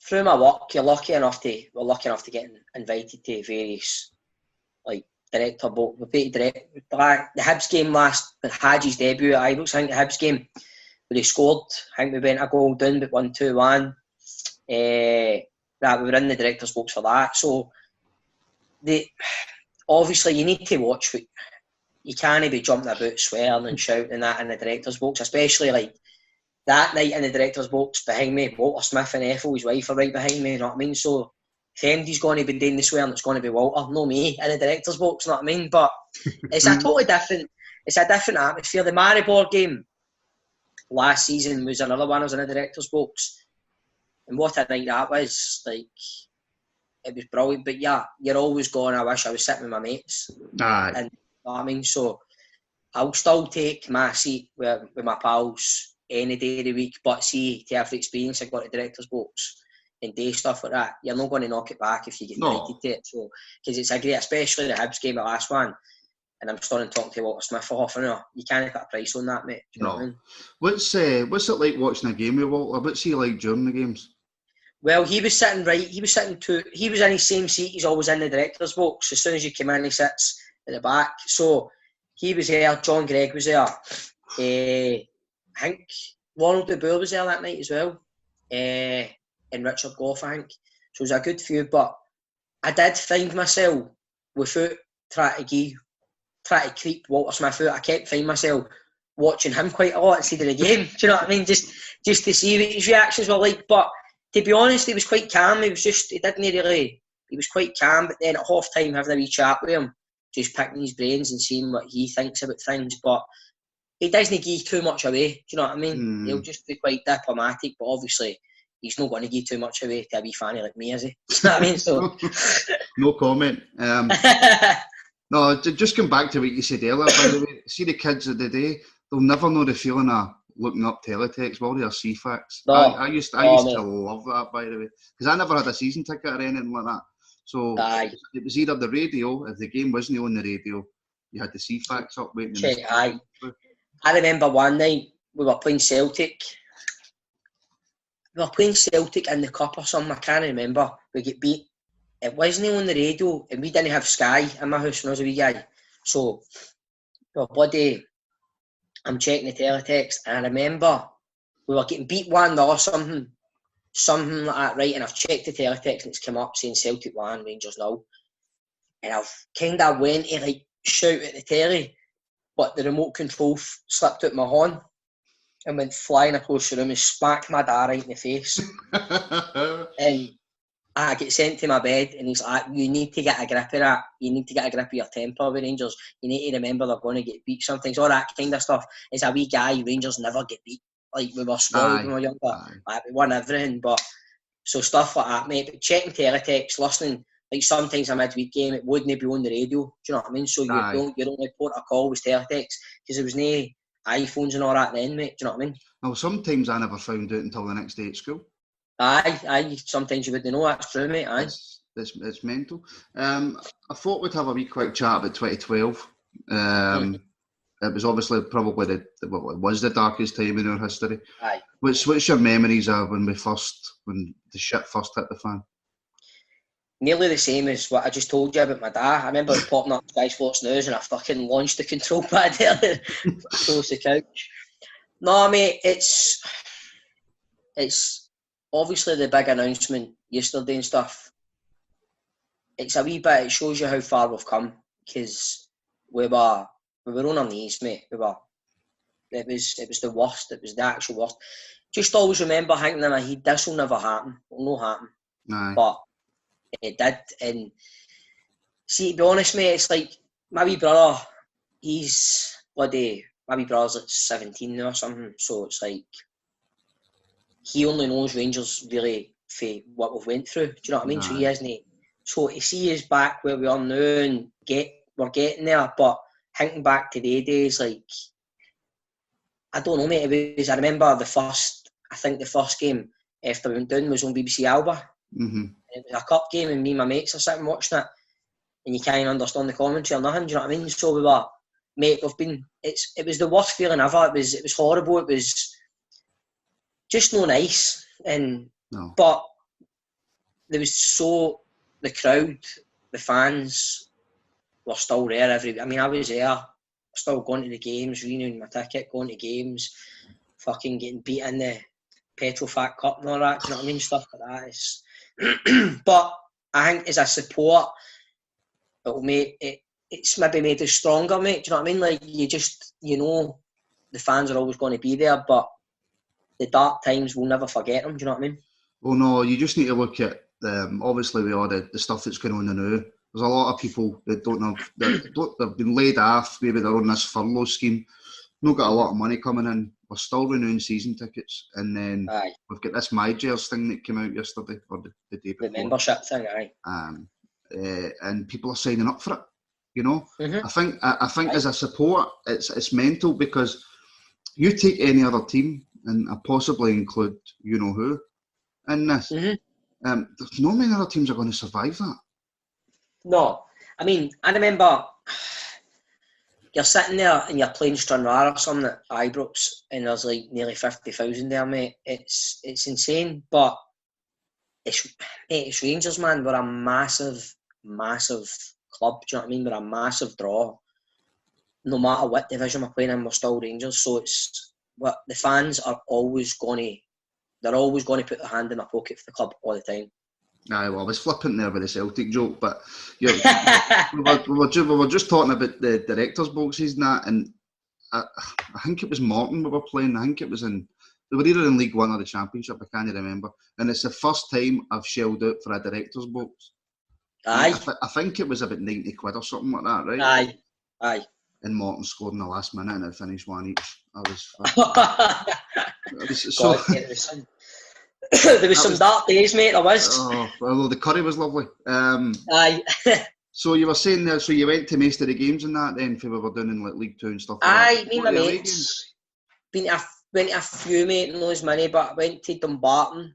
through my work, we're lucky enough to get invited to various like director boat. We played the Hibs game last, with Hadji's debut at Ibrox. I think the Hibs game where they scored. I think we went a goal down, but 1-2-1. We were in the director's box for that. So obviously you need to watch. You can't be jumping about, swearing and shouting and that in the director's box, especially like that night in the director's box behind me. Walter Smith and Ethel, his wife, are right behind me. You know what I mean? So if Andy's going to be doing the swearing, it's going to be Walter, no me, in the director's box. You know what I mean? But it's a totally different. It's a different atmosphere. The Maribor game last season was another one. I was in the director's box. And what a night that was. Like, it was brilliant. But yeah, you're always going, I wish I was sitting with my mates. Aye. And you know what I mean? So I'll still take my seat with my pals any day of the week. But see, to have the experience of going to director's box and day stuff like that, you're not going to knock it back if you get invited to it. So, because it's a great, especially the Hibs game, the last one. And I'm starting to talk to Walter Smith for half an hour. You can't put a price on that, mate. Do you know what I mean? What's it like watching a game with Walter? What's he like during the games? Well, he was sitting he was in his same seat he's always in the director's box. As soon as you come in, he sits at the back. So he was there, John Gregg was there. I think Ronald de Boer was there that night as well. And Richard Goff, I think. So it was a good few, but I did find myself without trying to creep Walter Smith out. I kept finding myself watching him quite a lot instead of the game. Do you know what I mean? Just to see what his reactions were like. But to be honest, he was quite calm. He was quite calm. But then at half time, having a wee chat with him, just picking his brains and seeing what he thinks about things. But he doesn't give too much away. Do you know what I mean? He'll just be quite diplomatic. But obviously, he's not going to give too much away to a wee fanny like me, is he? Do you know what I mean? So no comment. No, just come back to what you said earlier, by the way. See the kids of the day, they'll never know the feeling of looking up teletext, were you, or CFAX? No. I used to love that, by the way, because I never had a season ticket or anything like that. So it was either the radio, if the game wasn't on the radio, you had the CFAX up waiting. I remember one night we were playing Celtic. We were playing Celtic in the Cup or something, I can't remember. We get beat. It wasn't on the radio, and we didn't have Sky in my house when I was a wee guy. So, I'm checking the teletext, and I remember we were getting beat 1-0, something like that, right? And I've checked the teletext, and it's come up saying Celtic 1, Rangers 0. And I've kind of went to like shout at the telly, but the remote control slipped out my horn and went flying across the room and smacked my dad right in the face. And I get sent to my bed, and he's like, you need to get a grip of that. You need to get a grip of your temper with Rangers. You need to remember they're going to get beat sometimes. All that kind of stuff. As a wee guy, Rangers never get beat. Like, we were spoiled when we were younger. Like, we won everything. But so stuff like that, mate. But checking teletext, listening, like sometimes a midweek game, it wouldn't be on the radio. Do you know what I mean? So you don't report a call with teletext, because there was no iPhones and all that then, mate. Do you know what I mean? Well, sometimes I never found out until the next day at school. Aye. Sometimes you wouldn't know. That's true, mate. Aye. It's mental. I thought we'd have a wee quick chat about 2012. It was obviously probably it was the darkest time in our history. Aye. What's your memories of when the shit first hit the fan? Nearly the same as what I just told you about my dad. I remember popping up Sky Sports News and I fucking launched the control pad there across the couch. No, mate, it's obviously the big announcement yesterday and stuff. It's a wee bit, it shows you how far we've come, because we were on our knees, mate. It was the worst. It was the actual worst. Just always remember thinking in my head, this will never happen. It will not happen. Aye. But it did. And see, to be honest, mate, it's like my wee brother, my wee brother's like 17 now or something. So it's like, he only knows Rangers really for what we've went through. Do you know what I mean? Aye. So he isn't. So to see us back where we are now and we're getting there, but thinking back to the days, like, I don't know, mate. I remember the first game after we went down was on BBC Alba. Mm-hmm. It was a cup game, and me and my mates are sitting watching it, and you can't understand the commentary or nothing. Do you know what I mean? So we were, mate. It was the worst feeling ever. It was horrible. It was just no nice, but there was the crowd, the fans were still there. I was there, still going to the games, renewing my ticket, going to games, fucking getting beat in the Petrofac Cup and all that. Do you know what I mean? Stuff like that. But I think as a support, it's maybe made us stronger, mate. Do you know what I mean? Like, you know the fans are always going to be there, but the dark times, we'll never forget them. Do you know what I mean? Well, no, you just need to look at obviously with all the stuff that's going on now. There's a lot of people that don't know, they've been laid off, maybe they're on this furlough scheme, not got a lot of money coming in. We're still renewing season tickets, and then we've got this My Jers thing that came out yesterday or the day before. The membership thing, and people are signing up for it. You know, mm-hmm. I think as a support, it's mental, because you take any other team, and I possibly include you know who in this. Mm-hmm. There's no many other teams are going to survive that. No, I mean, I remember you're sitting there and you're playing Stranraer or something at Ibrox, and there's like nearly 50,000 there, mate. It's insane, but it's Rangers, man. We're a massive, massive club. Do you know what I mean? We're a massive draw. No matter what division we're playing in, we're still Rangers. So the fans are always going to put their hand in their pocket for the club all the time. Aye, well, I was flipping there with the Celtic joke, but we were just talking about the directors' boxes and that, and I think it was Morton we were playing. I think it was they were either in League One or the Championship, I can't remember. And it's the first time I've shelled out for a director's box. Aye. I think it was about 90 quid or something like that, right? Aye. And Morton scored in the last minute, and it finished 1 each. There was some dark days, mate. There was. Oh, well, the curry was lovely. Aye. So you were saying there, so you went to most of the games and that then, if we were doing in like League 2 and stuff like that? Aye, me and my mates. went to a few, mate, no as many, but I went to Dumbarton.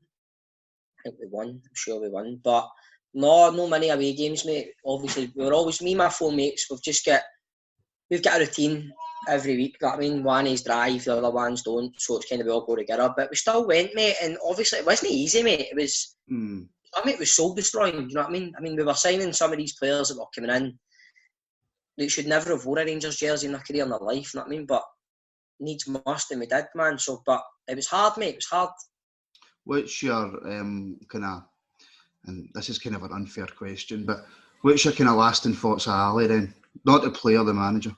I think we won. I'm sure we won. But no many away games, mate. Obviously, we were always, me and my four mates, we've got a routine every week. You know what I mean? One is drive, the other ones don't. So it's kind of we all go together. But we still went, mate. And obviously, it wasn't easy, mate. It was, I mean, it was soul destroying. You know what I mean? I mean, we were signing some of these players that were coming in that should never have worn a Rangers jersey in their career in their life. You know what I mean? But needs must, and we did, man. So, but it was hard, mate. It was hard. What's your kind of, and this is kind of an unfair question, but what's your kind of lasting thoughts of Ali then? Not the player, the manager.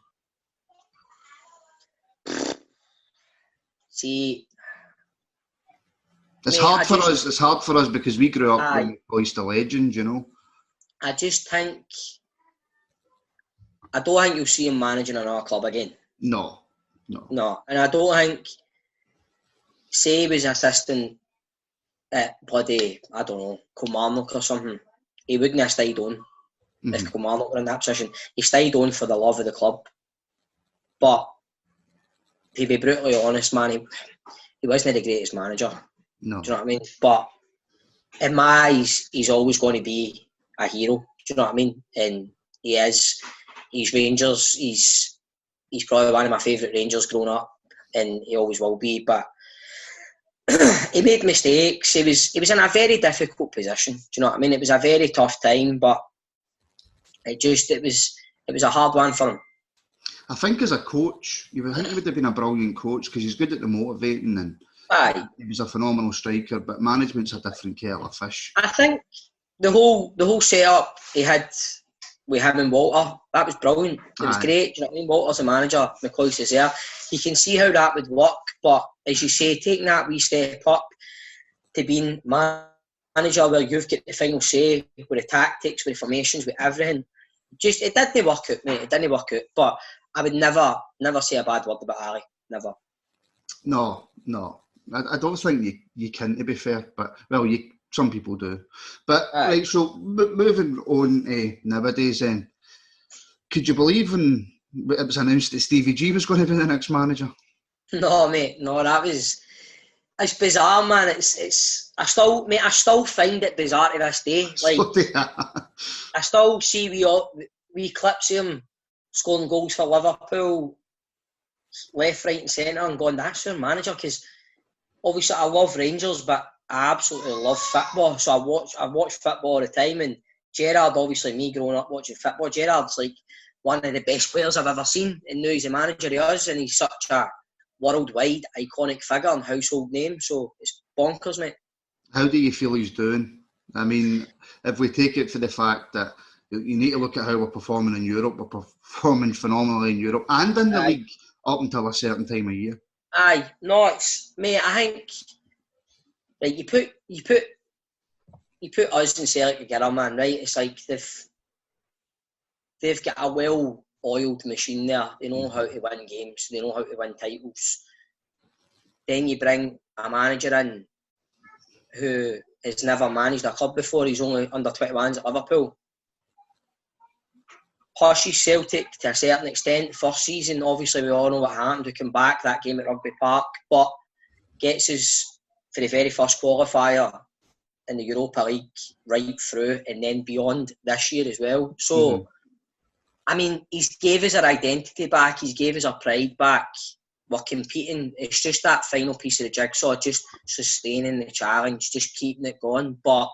See, it's mate, hard for us. It's hard for us because we grew up when we voiced a legend, you know. I just think I don't think you'll see him managing another club again. No, and I don't think. Say he was assistant at bloody, I don't know, Kilmarnock or something, he wouldn't have stayed on if Kilmarnock were in that position. He stayed on for the love of the club. But to be brutally honest, man, he wasn't the greatest manager. No. Do you know what I mean? But in my eyes, he's always going to be a hero. Do you know what I mean? And he is. He's Rangers. He's probably one of my favourite Rangers growing up, and he always will be. But he made mistakes. He was in a very difficult position. Do you know what I mean? It was a very tough time, but it was a hard one for him. I think as a coach, he would have been a brilliant coach because he's good at the motivating and he was a phenomenal striker. But management's a different kettle of fish. I think the whole setup he had with him and Walter, that was brilliant. It was great. Do you know what I mean? Walter's a manager, McCoy's is there. You can see how that would work, but as you say, taking that wee step up to being manager where you've got the final say with the tactics, with the formations, with everything, just it didn't work out, mate. It didn't work out. But I would never say a bad word about Ali. Never. No. I don't think you can, to be fair. But well, some people do. But right, so moving on nowadays, then, could you believe when it was announced that Stevie G was going to be the next manager? No, mate. No, it's bizarre, man. I still find it bizarre to this day. Like, I still see wee clips of him scoring goals for Liverpool, left, right, and centre, and going, that's your manager. Because obviously, I love Rangers, but I absolutely love football. So I watch football all the time. And Gerrard, obviously, me growing up watching football, Gerrard's like one of the best players I've ever seen. And now he's a manager he is, and he's such a worldwide iconic figure and household name. So it's bonkers, mate. How do you feel he's doing? I mean, if we take it for the fact that you need to look at how we're performing in Europe, we're performing phenomenally in Europe and in the league up until a certain time of year. Mate, I think like you put us and Celtic together, man, right? It's like they've got a well-oiled machine there. They know how to win games. They know how to win titles. Then you bring a manager in who has never managed a club before. He's only under 21s at Liverpool. Pushes Celtic to a certain extent. First season, obviously, we all know what happened. We come back that game at Rugby Park, but gets us for the very first qualifier in the Europa League right through and then beyond this year as well. So, I mean, he's gave us our identity back. He's gave us our pride back. We're competing. It's just that final piece of the jigsaw, just sustaining the challenge, just keeping it going. But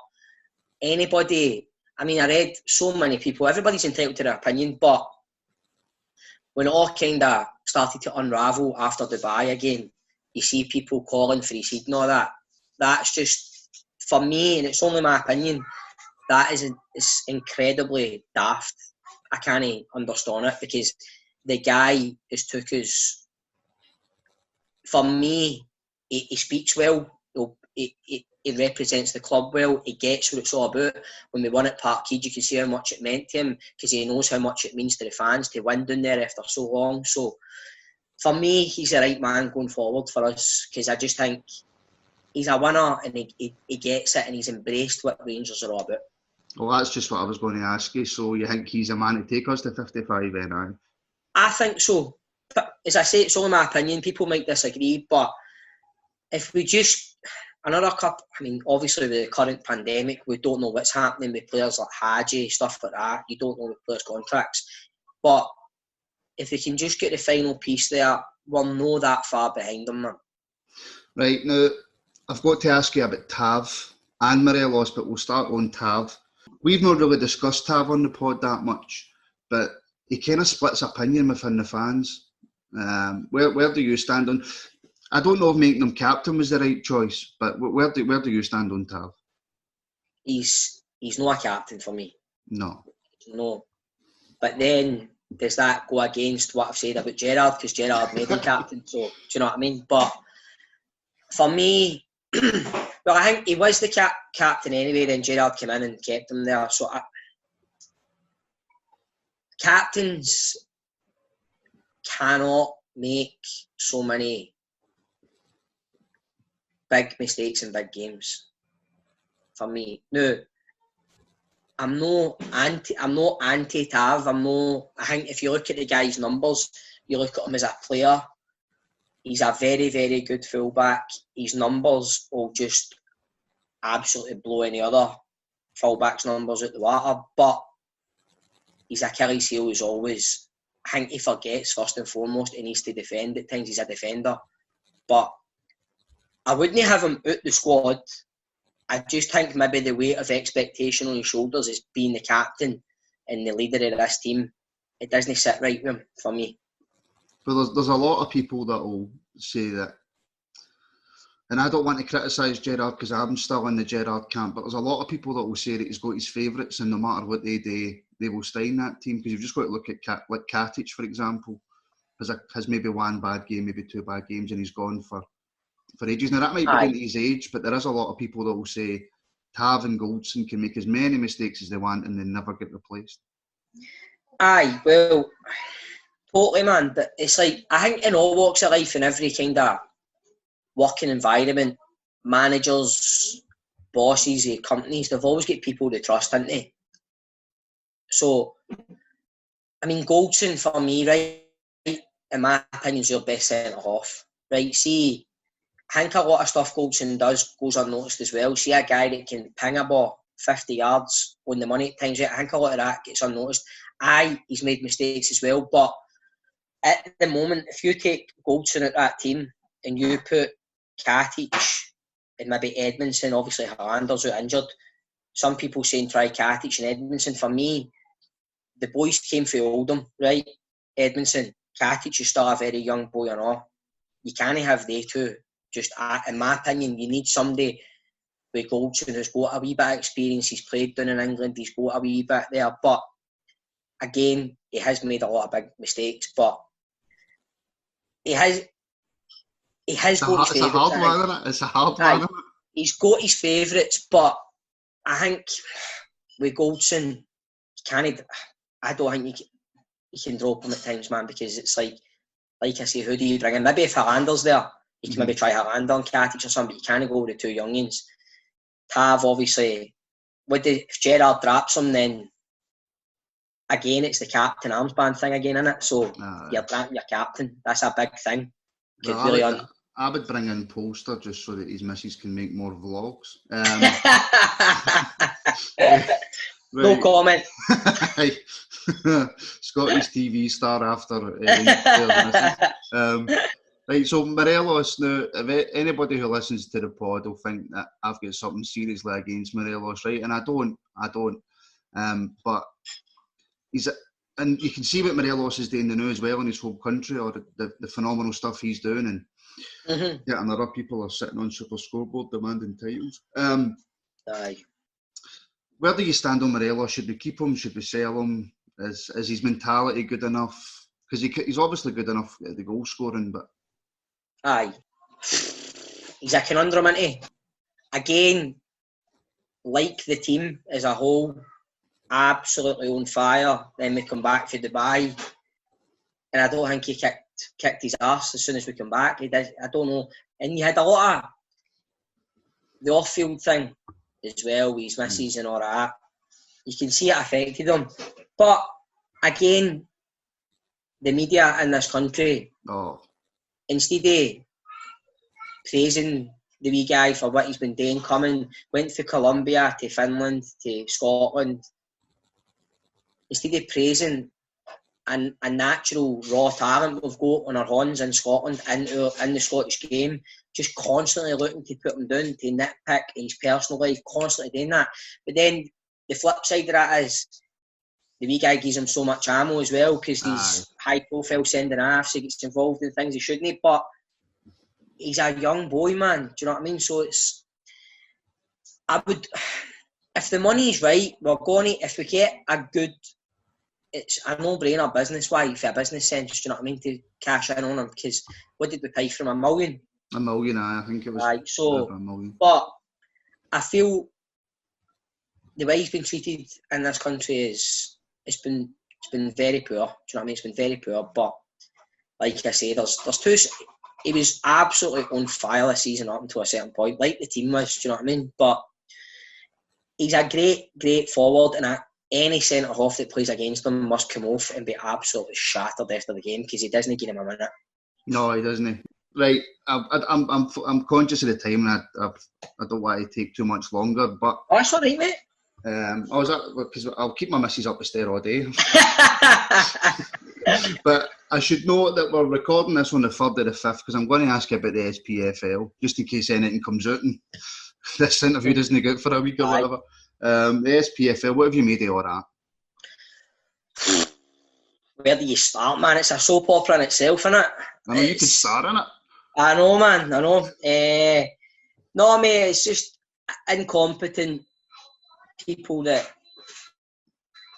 anybody, I mean, I read so many people, everybody's entitled to their opinion, but when it all kind of started to unravel after Dubai again, you see people calling for his head and all that. That's just, for me, and it's only my opinion, that is incredibly daft. I can't understand it because the guy has took us, for me, he speaks well. He represents the club well. He gets what it's all about. When we won at Parkhead, you can see how much it meant to him because he knows how much it means to the fans to win down there after so long. So, for me, he's the right man going forward for us because I just think he's a winner and he gets it and he's embraced what Rangers are all about. Well, that's just what I was going to ask you. So, you think he's a man to take us to 55 then, I think so. As I say, it's only my opinion. People might disagree, but if we just another couple, I mean, obviously with the current pandemic, we don't know what's happening with players like Hadji, stuff like that. You don't know with players' contracts, but if they can just get the final piece there, we're not that far behind them, man. Right, now, I've got to ask you about Tav and Morelos, but we'll start on Tav. We've not really discussed Tav on the pod that much, but he kind of splits opinion within the fans. Where do you stand on... I don't know if making him captain was the right choice, but where do you stand on Tav? He's not a captain for me. No. But then, does that go against what I've said about Gerrard? Because Gerrard made him captain, so do you know what I mean? But for me, well, I think he was the captain anyway, then Gerrard came in and kept him there. So captains cannot make so many big mistakes in big games. For me, no, I'm not anti-Tav. I think if you look at the guy's numbers, you look at him as a player, he's a very, very good fullback. His numbers will just absolutely blow any other fullback's numbers out the water. But his Achilles heel is always, I think he forgets first and foremost he needs to defend at times. He's a defender. But I wouldn't have him out the squad. I just think maybe the weight of expectation on his shoulders is being the captain and the leader of this team. It doesn't sit right with him, for me. But there's a lot of people that will say that, and I don't want to criticise Gerrard because I'm still in the Gerrard camp, but there's a lot of people that will say that he's got his favourites and no matter what they do, they will stay in that team, because you've just got to look at like Katic, for example, has maybe one bad game, maybe two bad games, and he's gone for ages. Now that might be down to his age, but there is a lot of people that will say Tav and Goldson can make as many mistakes as they want and they never get replaced. Aye, well, totally, man. But it's like, I think in all walks of life, in every kind of working environment, managers, bosses, companies, they've always got people to trust, haven't they? So, I mean, Goldson for me, right, in my opinion, is your best centre half. Right, see, I think a lot of stuff Goldson does goes unnoticed as well. See a guy that can ping a ball 50 yards on the money at times. I think a lot of that gets unnoticed. He's made mistakes as well. But at the moment, if you take Goldson at that team and you put Katic and maybe Edmondson, obviously Hollander's out injured. Some people saying try Katic and Edmondson. For me, the boys came from Oldham, right? Edmondson, Katic is still a very young boy and all. You can't have they two. Just, in my opinion, you need somebody with Goldson who's got a wee bit of experience. He's played down in England. He's got a wee bit there. But, again, he has made a lot of big mistakes. But he has got his favourites. It's a hard one, isn't it? It's a hard one, isn't it? He's got his favourites, but I think with Goldson, I don't think you can drop him at times, man, because it's like I say, who do you bring in? Maybe if Hollander's there, you can maybe try Hollander and Katic or something, but you can't go with the two youngins. Tav, obviously, if Gerrard drops him, then again, it's the captain armband thing again, isn't it? So you're captain. That's a big thing. I would bring in Polster just so that his missus can make more vlogs. No comment. Scottish TV star after right, so Morelos, now, if anybody who listens to the pod will think that I've got something seriously against Morelos, right? And I don't. But and you can see what Morelos is doing now as well in his home country, or the phenomenal stuff he's doing, and and other people are sitting on Super Scoreboard demanding titles. Aye. Where do you stand on Morelos? Should we keep him? Should we sell him? Is his mentality good enough? Because he's obviously good enough at the goal scoring, but aye, he's a conundrum, isn't he? Again, like the team as a whole, absolutely on fire. Then we come back for Dubai, and I don't think he kicked his arse as soon as we come back. He did. I don't know. And he had a lot of the off-field thing as well with his misses and all that. You can see it affected him. But again, the media in this country, instead of praising the wee guy for what he's been doing, went from Colombia to Finland to Scotland. Instead of praising a natural raw talent we've got on our horns in Scotland in the Scottish game, just constantly looking to put him down, to nitpick his personal life, constantly doing that. But then the flip side of that is the wee guy gives him so much ammo as well, because he's high profile sending off, so he gets involved in things he shouldn't. But he's a young boy, man. Do you know what I mean? So if the money's right, we're going to, if we get a good, it's a no-brainer business-wise, for a business sense, do you know what I mean, to cash in on him, because what did we pay for him? $1 million? $1 million, I think it was. Right, so, $1 million. But I feel the way he's been treated in this country it's been very poor. Do you know what I mean? It's been very poor, but like I say, there's two. He was absolutely on fire this season up until a certain point, like the team was, do you know what I mean? But he's a great forward, and any centre-half that plays against him must come off and be absolutely shattered after the game, because he doesn't give him a minute. No, he doesn't. Right, I'm conscious of the time, and I don't want to take too much longer, but... Oh, that's all right, mate. Because I'll keep my missus up the stair all day. But I should note that we're recording this on the 3rd of the 5th, because I'm going to ask you about the SPFL, just in case anything comes out and this interview doesn't go out for a week or whatever. The SPFL, what have you made of all that? Where do you start, man? It's a soap opera in itself, innit? I know you could start in it. I know, man. I know. No, mate, it's just incompetent people that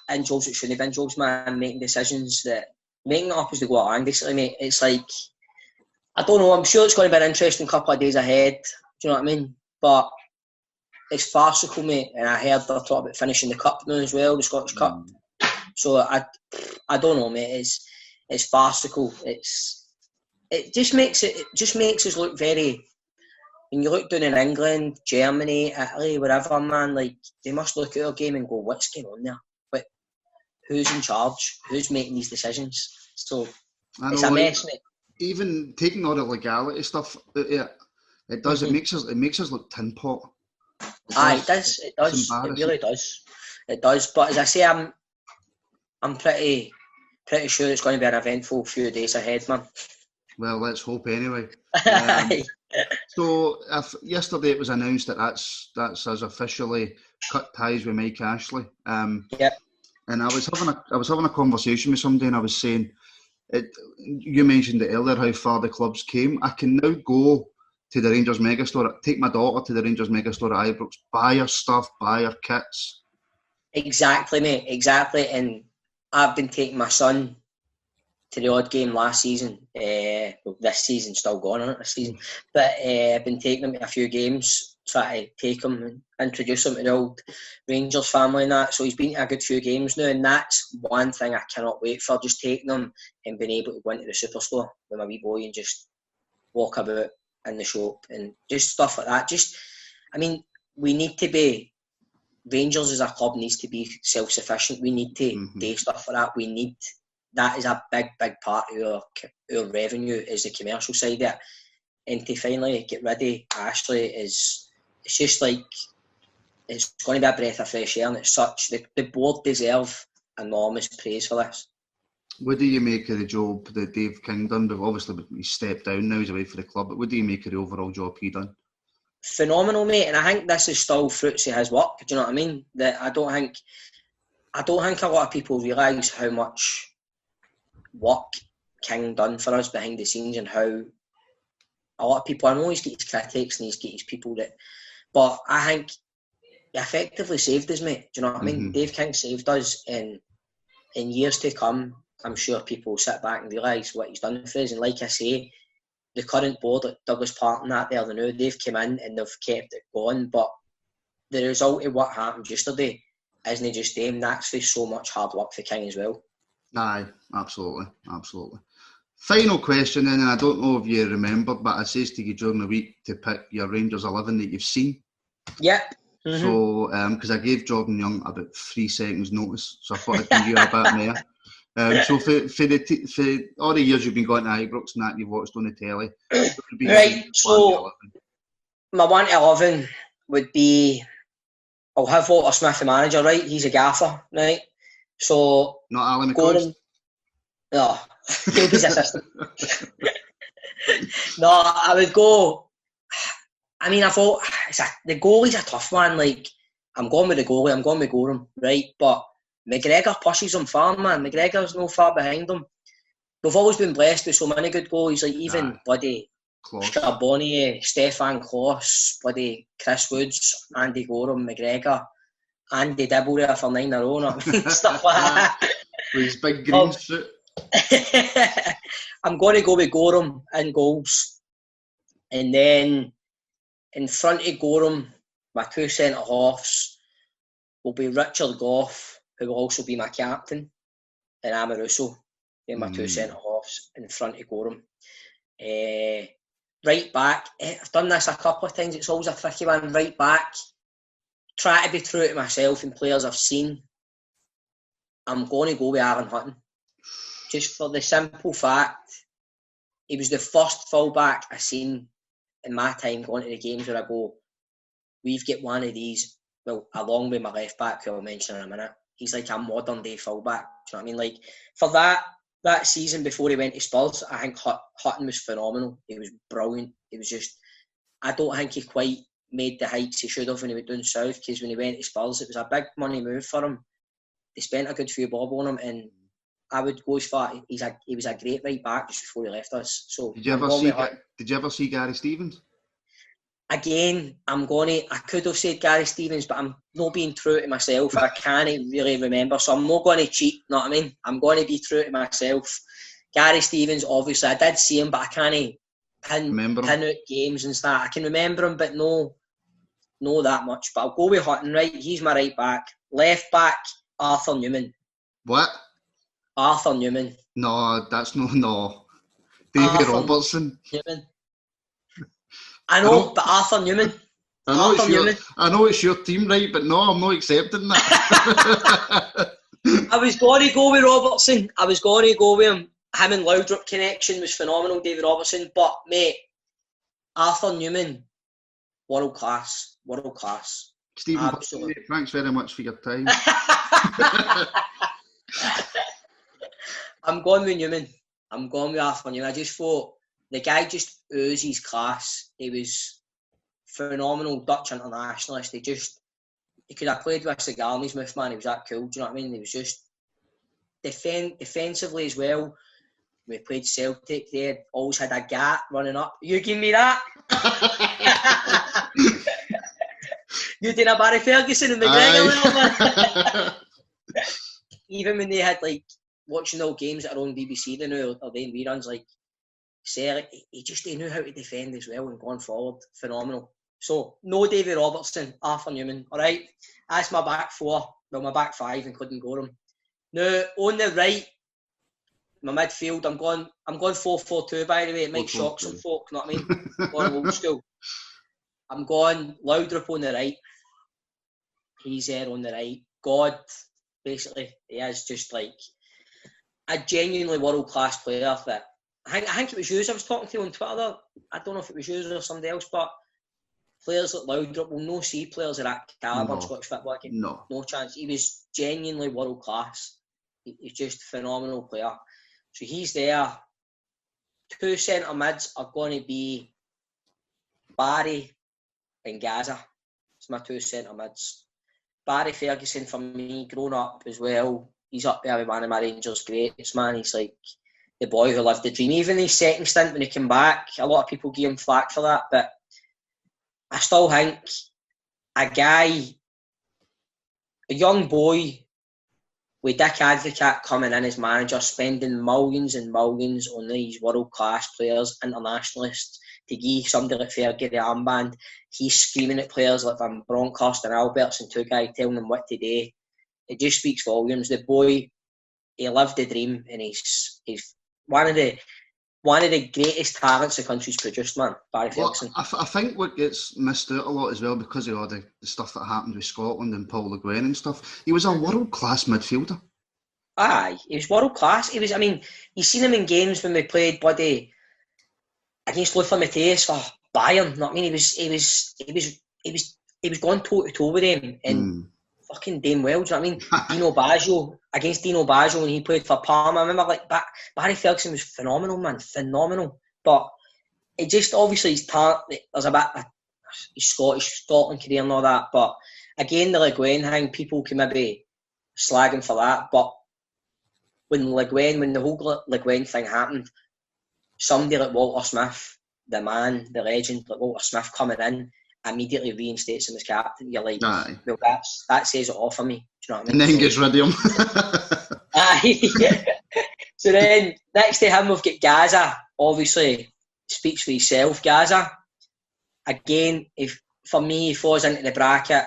in jobs that shouldn't have been jobs, man, making decisions that making it up as they go along. Basically, mate, it's like, I don't know. I'm sure it's going to be an interesting couple of days ahead. Do you know what I mean? But it's farcical, mate. And I heard they're talking about finishing the cup now as well, the Scottish Cup. So I don't know, mate. It's farcical. It just makes us look very. When you look down in England, Germany, Italy, wherever, man, like they must look at our game and go, "What's going on there? But who's in charge? Who's making these decisions?" So it's a mess, mate. Even taking all the legality stuff, it does. Mm-hmm. It makes us look tin pot. It does. It really does. It does. But as I say, I'm pretty sure it's going to be an eventful few days ahead, man. Well, let's hope anyway. So, yesterday it was announced that that's us officially cut ties with Mike Ashley. Yeah. And I was having a conversation with somebody, and I was saying, you mentioned it earlier how far the clubs came. I can now go to the Rangers Megastore, take my daughter to the Rangers Megastore at Ibrox, buy her stuff, buy her kits. Exactly, mate. Exactly. And I've been taking my son to the odd game last season. This season's still going on this season. But I've been taking him to a few games, try to take him and introduce him to the old Rangers family and that. So he's been to a good few games now, and that's one thing I cannot wait for, just taking him and being able to go into the superstore with my wee boy and just walk about in the shop and just stuff like that. We need to be, Rangers as a club needs to be self-sufficient. We need to do stuff like that. That is a big part of our revenue, is the commercial side of it. And to finally get rid of Ashley it's just like, it's going to be a breath of fresh air, and it's such, the board deserve enormous praise for this. What do you make of the job that Dave King done? But obviously he's stepped down now, he's away for the club, but what do you make of the overall job he done? Phenomenal, mate, and I think this is still fruits of his work. Do you know what I mean? That I don't think a lot of people realise how much work King done for us behind the scenes, and how a lot of people, I know he's got his critics and he's got his people that, but I think he effectively saved us, mate. Do you know what I mean? Dave King saved us, and in years to come, I'm sure people will sit back and realise what he's done for us. And like I say, the current board, like Douglas Parton, they've come in and they've kept it going, but the result of what happened yesterday isn't just them, that's for so much hard work for King as well. Aye, absolutely. Final question then, and I don't know if you remembered, but I says to you during the week to pick your Rangers 11 that you've seen. Yep. So, because I gave Jordan Young about 3 seconds notice, so I thought I'd give you a bit more. So for all the years you've been going to Ibrox and that you've watched on the telly, right, so my 1 to 11 would be, I'll have Walter Smith the manager, right? He's a gaffer, right? So not Alan McCoy. No, he'll be his assistant. No, I would go. I mean, I thought the goalie's a tough one. Like, I'm going with the goalie. I'm going with Gorham, right? But McGregor pushes him far, man. McGregor's no far behind him. We've always been blessed with so many good goalies, like even bloody Charbonnier, Stefan Kloss, bloody Chris Woods, Andy Gorham, McGregor, Andy Dibble there for 9 in a row, stuff like that. With his big green suit. I'm going to go with Gorham in goals. And then in front of Gorham, my 2 centre-halves will be Richard Gough, who will also be my captain, and Amoruso. They're my 2 centre-halves in front of Gorham. Right back, I've done this a couple of times, it's always a tricky one. Right back, try to be true to myself and players I've seen. I'm going to go with Aaron Hutton. Just for the simple fact, he was the first fullback I seen in my time going to the games where I go, we've got one of these, well, along with my left back, who I'll mention in a minute. He's like a modern day fullback. Do you know what I mean? Like, for that season before he went to Spurs, I think Hutton was phenomenal. He was brilliant. He was just, I don't think he quite made the heights he should have when he went down south, because when he went to Spurs, it was a big money move for him. They spent a good few bob on him, and I would go as far. He was a great right back just before he left us. So did you ever see Gary Stevens? Again, I could have said Gary Stevens, but I'm not being true to myself. I can't really remember, so I'm not going to cheat. You know what I mean? I'm going to be true to myself. Gary Stevens, obviously, I did see him, but I can't pin out games and stuff. I can remember him, but no that much. But I'll go with Hutton, right? He's my right back. Left back, Arthur Newman. What? Arthur Newman. No, that's no. David Robertson. Newman. I know, but Arthur Newman. I know it's your team, right? But no, I'm not accepting that. I was going to go with Robertson. I was going to go with him. Him and Loudrup connection was phenomenal, David Robertson. But, mate, Arthur Newman, world class. Stephen, absolutely. Thanks very much for your time. I'm going with Newman. I'm going with Arthur Newman. I just thought the guy just oozes class. He was phenomenal Dutch internationalist. He could have played with a cigar in his mouth, man. He was that cool. Do you know what I mean? He was just defensively as well. We played Celtic there. Always had a gap running up. You give me that? You did a Barry Ferguson and McGregor, man. Even when they had watching all games that are on BBC, they knew, or doing reruns, he knew how to defend as well and going forward. Phenomenal. So, no David Robertson, Arthur Newman. All right, that's my back 4. Well, my back 5, including Gorham. Now, on the right, my midfield, I'm going 4-4-2, by the way. It might shock some folk, you know what I mean? Going old school. I'm going Loudrup on the right. He's there on the right. God, basically, he is just a genuinely world-class player that I think it was you I was talking to on Twitter. I don't know if it was you or somebody else, but players like Loudrup will not see players of that calibre in Scottish football. No chance. He was genuinely world-class. He's just a phenomenal player. So he's there. 2 centre mids are going to be Barry and Gaza. It's my 2 centre mids. Barry Ferguson, for me, growing up as well, he's up there with one of my Rangers greats, man. He's like the boy who lived the dream. Even his second stint when he came back, a lot of people give him flack for that, but I still think a young boy with Dick Advocaat coming in as manager, spending millions and millions on these world-class players, internationalists, to give somebody like Fergie the armband, he's screaming at players like Van Bronckhorst and Alberts and 2 guys telling them what to do. It just speaks volumes. The boy, he lived the dream, and he's one of the greatest talents the country's produced, man. Barry Ferguson. I think what gets missed out a lot as well, because of all the stuff that happened with Scotland and Paul Le Guen and stuff, he was a world-class midfielder. Aye, he was world class. He was. I mean, you seen him in games when we played bloody against Lothar Matthäus for Bayern. You know what I mean? He was going toe to toe with them and fucking damn well. Do you know what I mean? Dino Baggio against Dino Baggio when he played for Parma. I remember Barry Ferguson was phenomenal, man, phenomenal. But it just obviously his talent. There's a bit of his Scotland career and all that. But again, the Le Guin thing, people can maybe slag him for that. But when the whole Le Guin thing happened, somebody like Walter Smith, the man, the legend, like Walter Smith coming in, immediately reinstates him as captain. You're like, well, that says it all for me. Do you know what I mean? And then gets rid of him. Aye. So then, next to him, we've got Gaza. Obviously, speaks for himself. Gaza, again, for me, he falls into the bracket.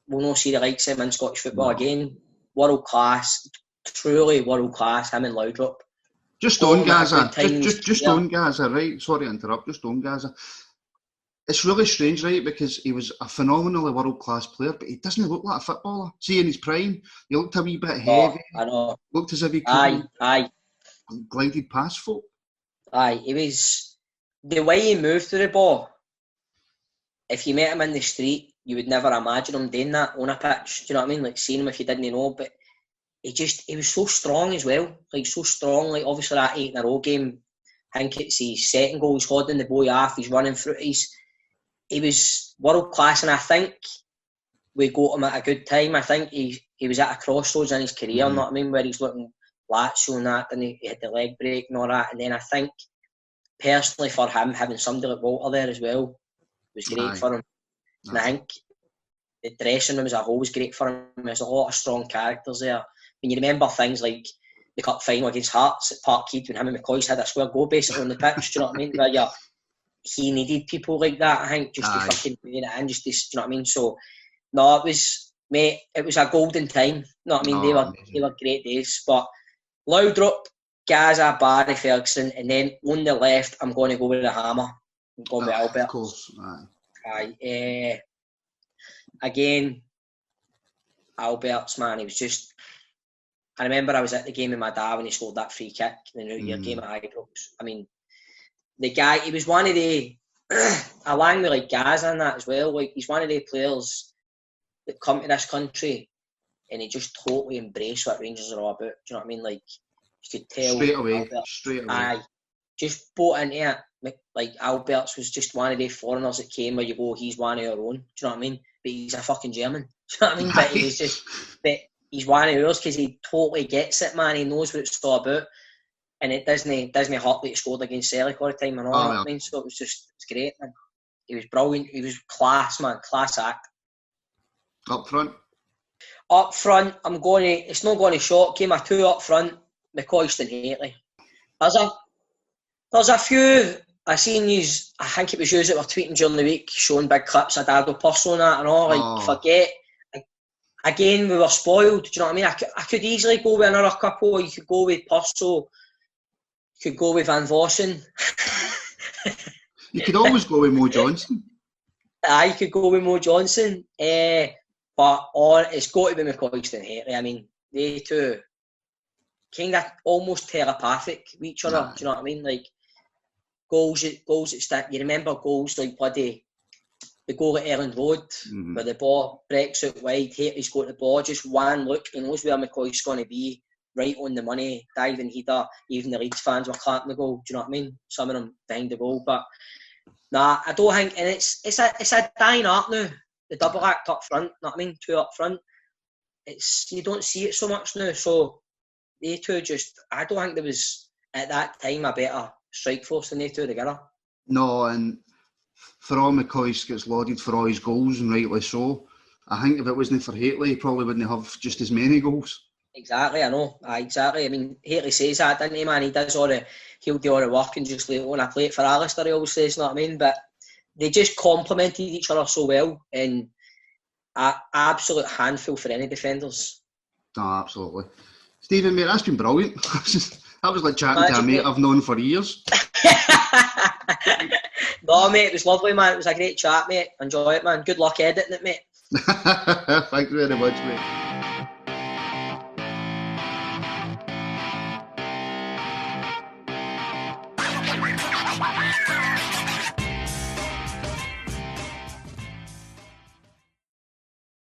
We'll not see the likes of him in Scottish football again. World class, truly world class. Him and Laudrup. Just on Gaza. Just on Gaza, right? Sorry to interrupt. Just on Gaza. It's really strange, right? Because he was a phenomenally world-class player, but he doesn't look like a footballer. See, in his prime, he looked a wee bit heavy. I know. Looked as if he could glided past folk. Aye, he was... The way he moved through the ball, if you met him in the street, you would never imagine him doing that on a pitch. Do you know what I mean? Like, seeing him if you didn't know, but he was so strong as well. Like, so strong. Like, obviously, that 8-in-a-row game, I think it's his second goal, he's holding the boy off, he's running through it. He was world class, and I think we got him at a good time. I think he was at a crossroads in his career, you know what I mean, where he's looking Lazio and that, and he had the leg break and all that. And then I think, personally for him, having somebody like Walter there as well was great for him. And I think the dressing room as a whole was great for him. There's a lot of strong characters there. When you remember things like the cup final against Hearts at Parkhead when him and McCoy's had a square goal basically on the pitch, do you know what I mean? Where he needed people like that, I think, just to fucking bring it in, just to, do you know what I mean? So, no, it was a golden time, you know what I mean? They were great days. But Laudrup, Gaza, Barry Ferguson, and then on the left, I'm going to go with the hammer. I'm going with Albert. Of course, Again, Albert's, man, he was just... I remember I was at the game with my dad when he scored that free kick in the New Year game at Ibrox. I mean, the guy, he was one of the... along with like Gaza and that as well, like he's one of the players that come to this country and he just totally embraced what Rangers are all about. Do you know what I mean? Like, you could tell... Straight away. Aye. Just bought into it. Like, Albert's was just one of the foreigners that came where you go, he's one of our own. Do you know what I mean? But he's a fucking German. Do you know what I mean? But he was just... But he's one of ours because he totally gets it, man. He knows what it's all about. And it doesn't hurt that he scored against Celtic all the time and all that. I mean, so it was great, man. He was brilliant. He was class, man. Class act. Up front, it's not going to shock you. My two up front, McCoy and Haley. There's a few, I seen these, I think it was you that were tweeting during the week, showing big clips of Dado Purslow and that and all. Like, forget. Again, we were spoiled. Do you know what I mean? I could easily go with another couple. You could go with Purslow. You could go with Van Vossen. You could always go with Mo Johnson. You could go with Mo Johnson. But it's got to be McCoy and Haley. I mean, they two kind of almost telepathic with each other. Do you know what I mean? Like, goals that stick. You remember goals like bloody the goal at Erland Road where the ball breaks out wide, Haley's got the ball, just one look, he knows where McCoy's going to be, right on the money, diving header. Even the Leeds fans were clapping the goal, do you know what I mean? Some of them behind the goal, but nah, I don't think, and it's a dying art now, the double act up front, you know what I mean? Two up front, you don't see it so much now, so they two just, I don't think there was at that time a better strike force than they two together. No, and for all McCoy gets lauded for all his goals, and rightly so. I think if it wasn't for Haley, he probably wouldn't have just as many goals. Exactly, I know. Exactly. I mean, Haley says that, doesn't he, man? He'll do all the work and just lay it on a plate for Alistair, he always says, you know what I mean? But they just complemented each other so well, and an absolute handful for any defenders. No, absolutely. Stephen, mate, that's been brilliant. That was like chatting to a mate I've known for years. No, mate, it was lovely, man. It was a great chat, mate. Enjoy it, man. Good luck editing it, mate. Thanks very much, mate.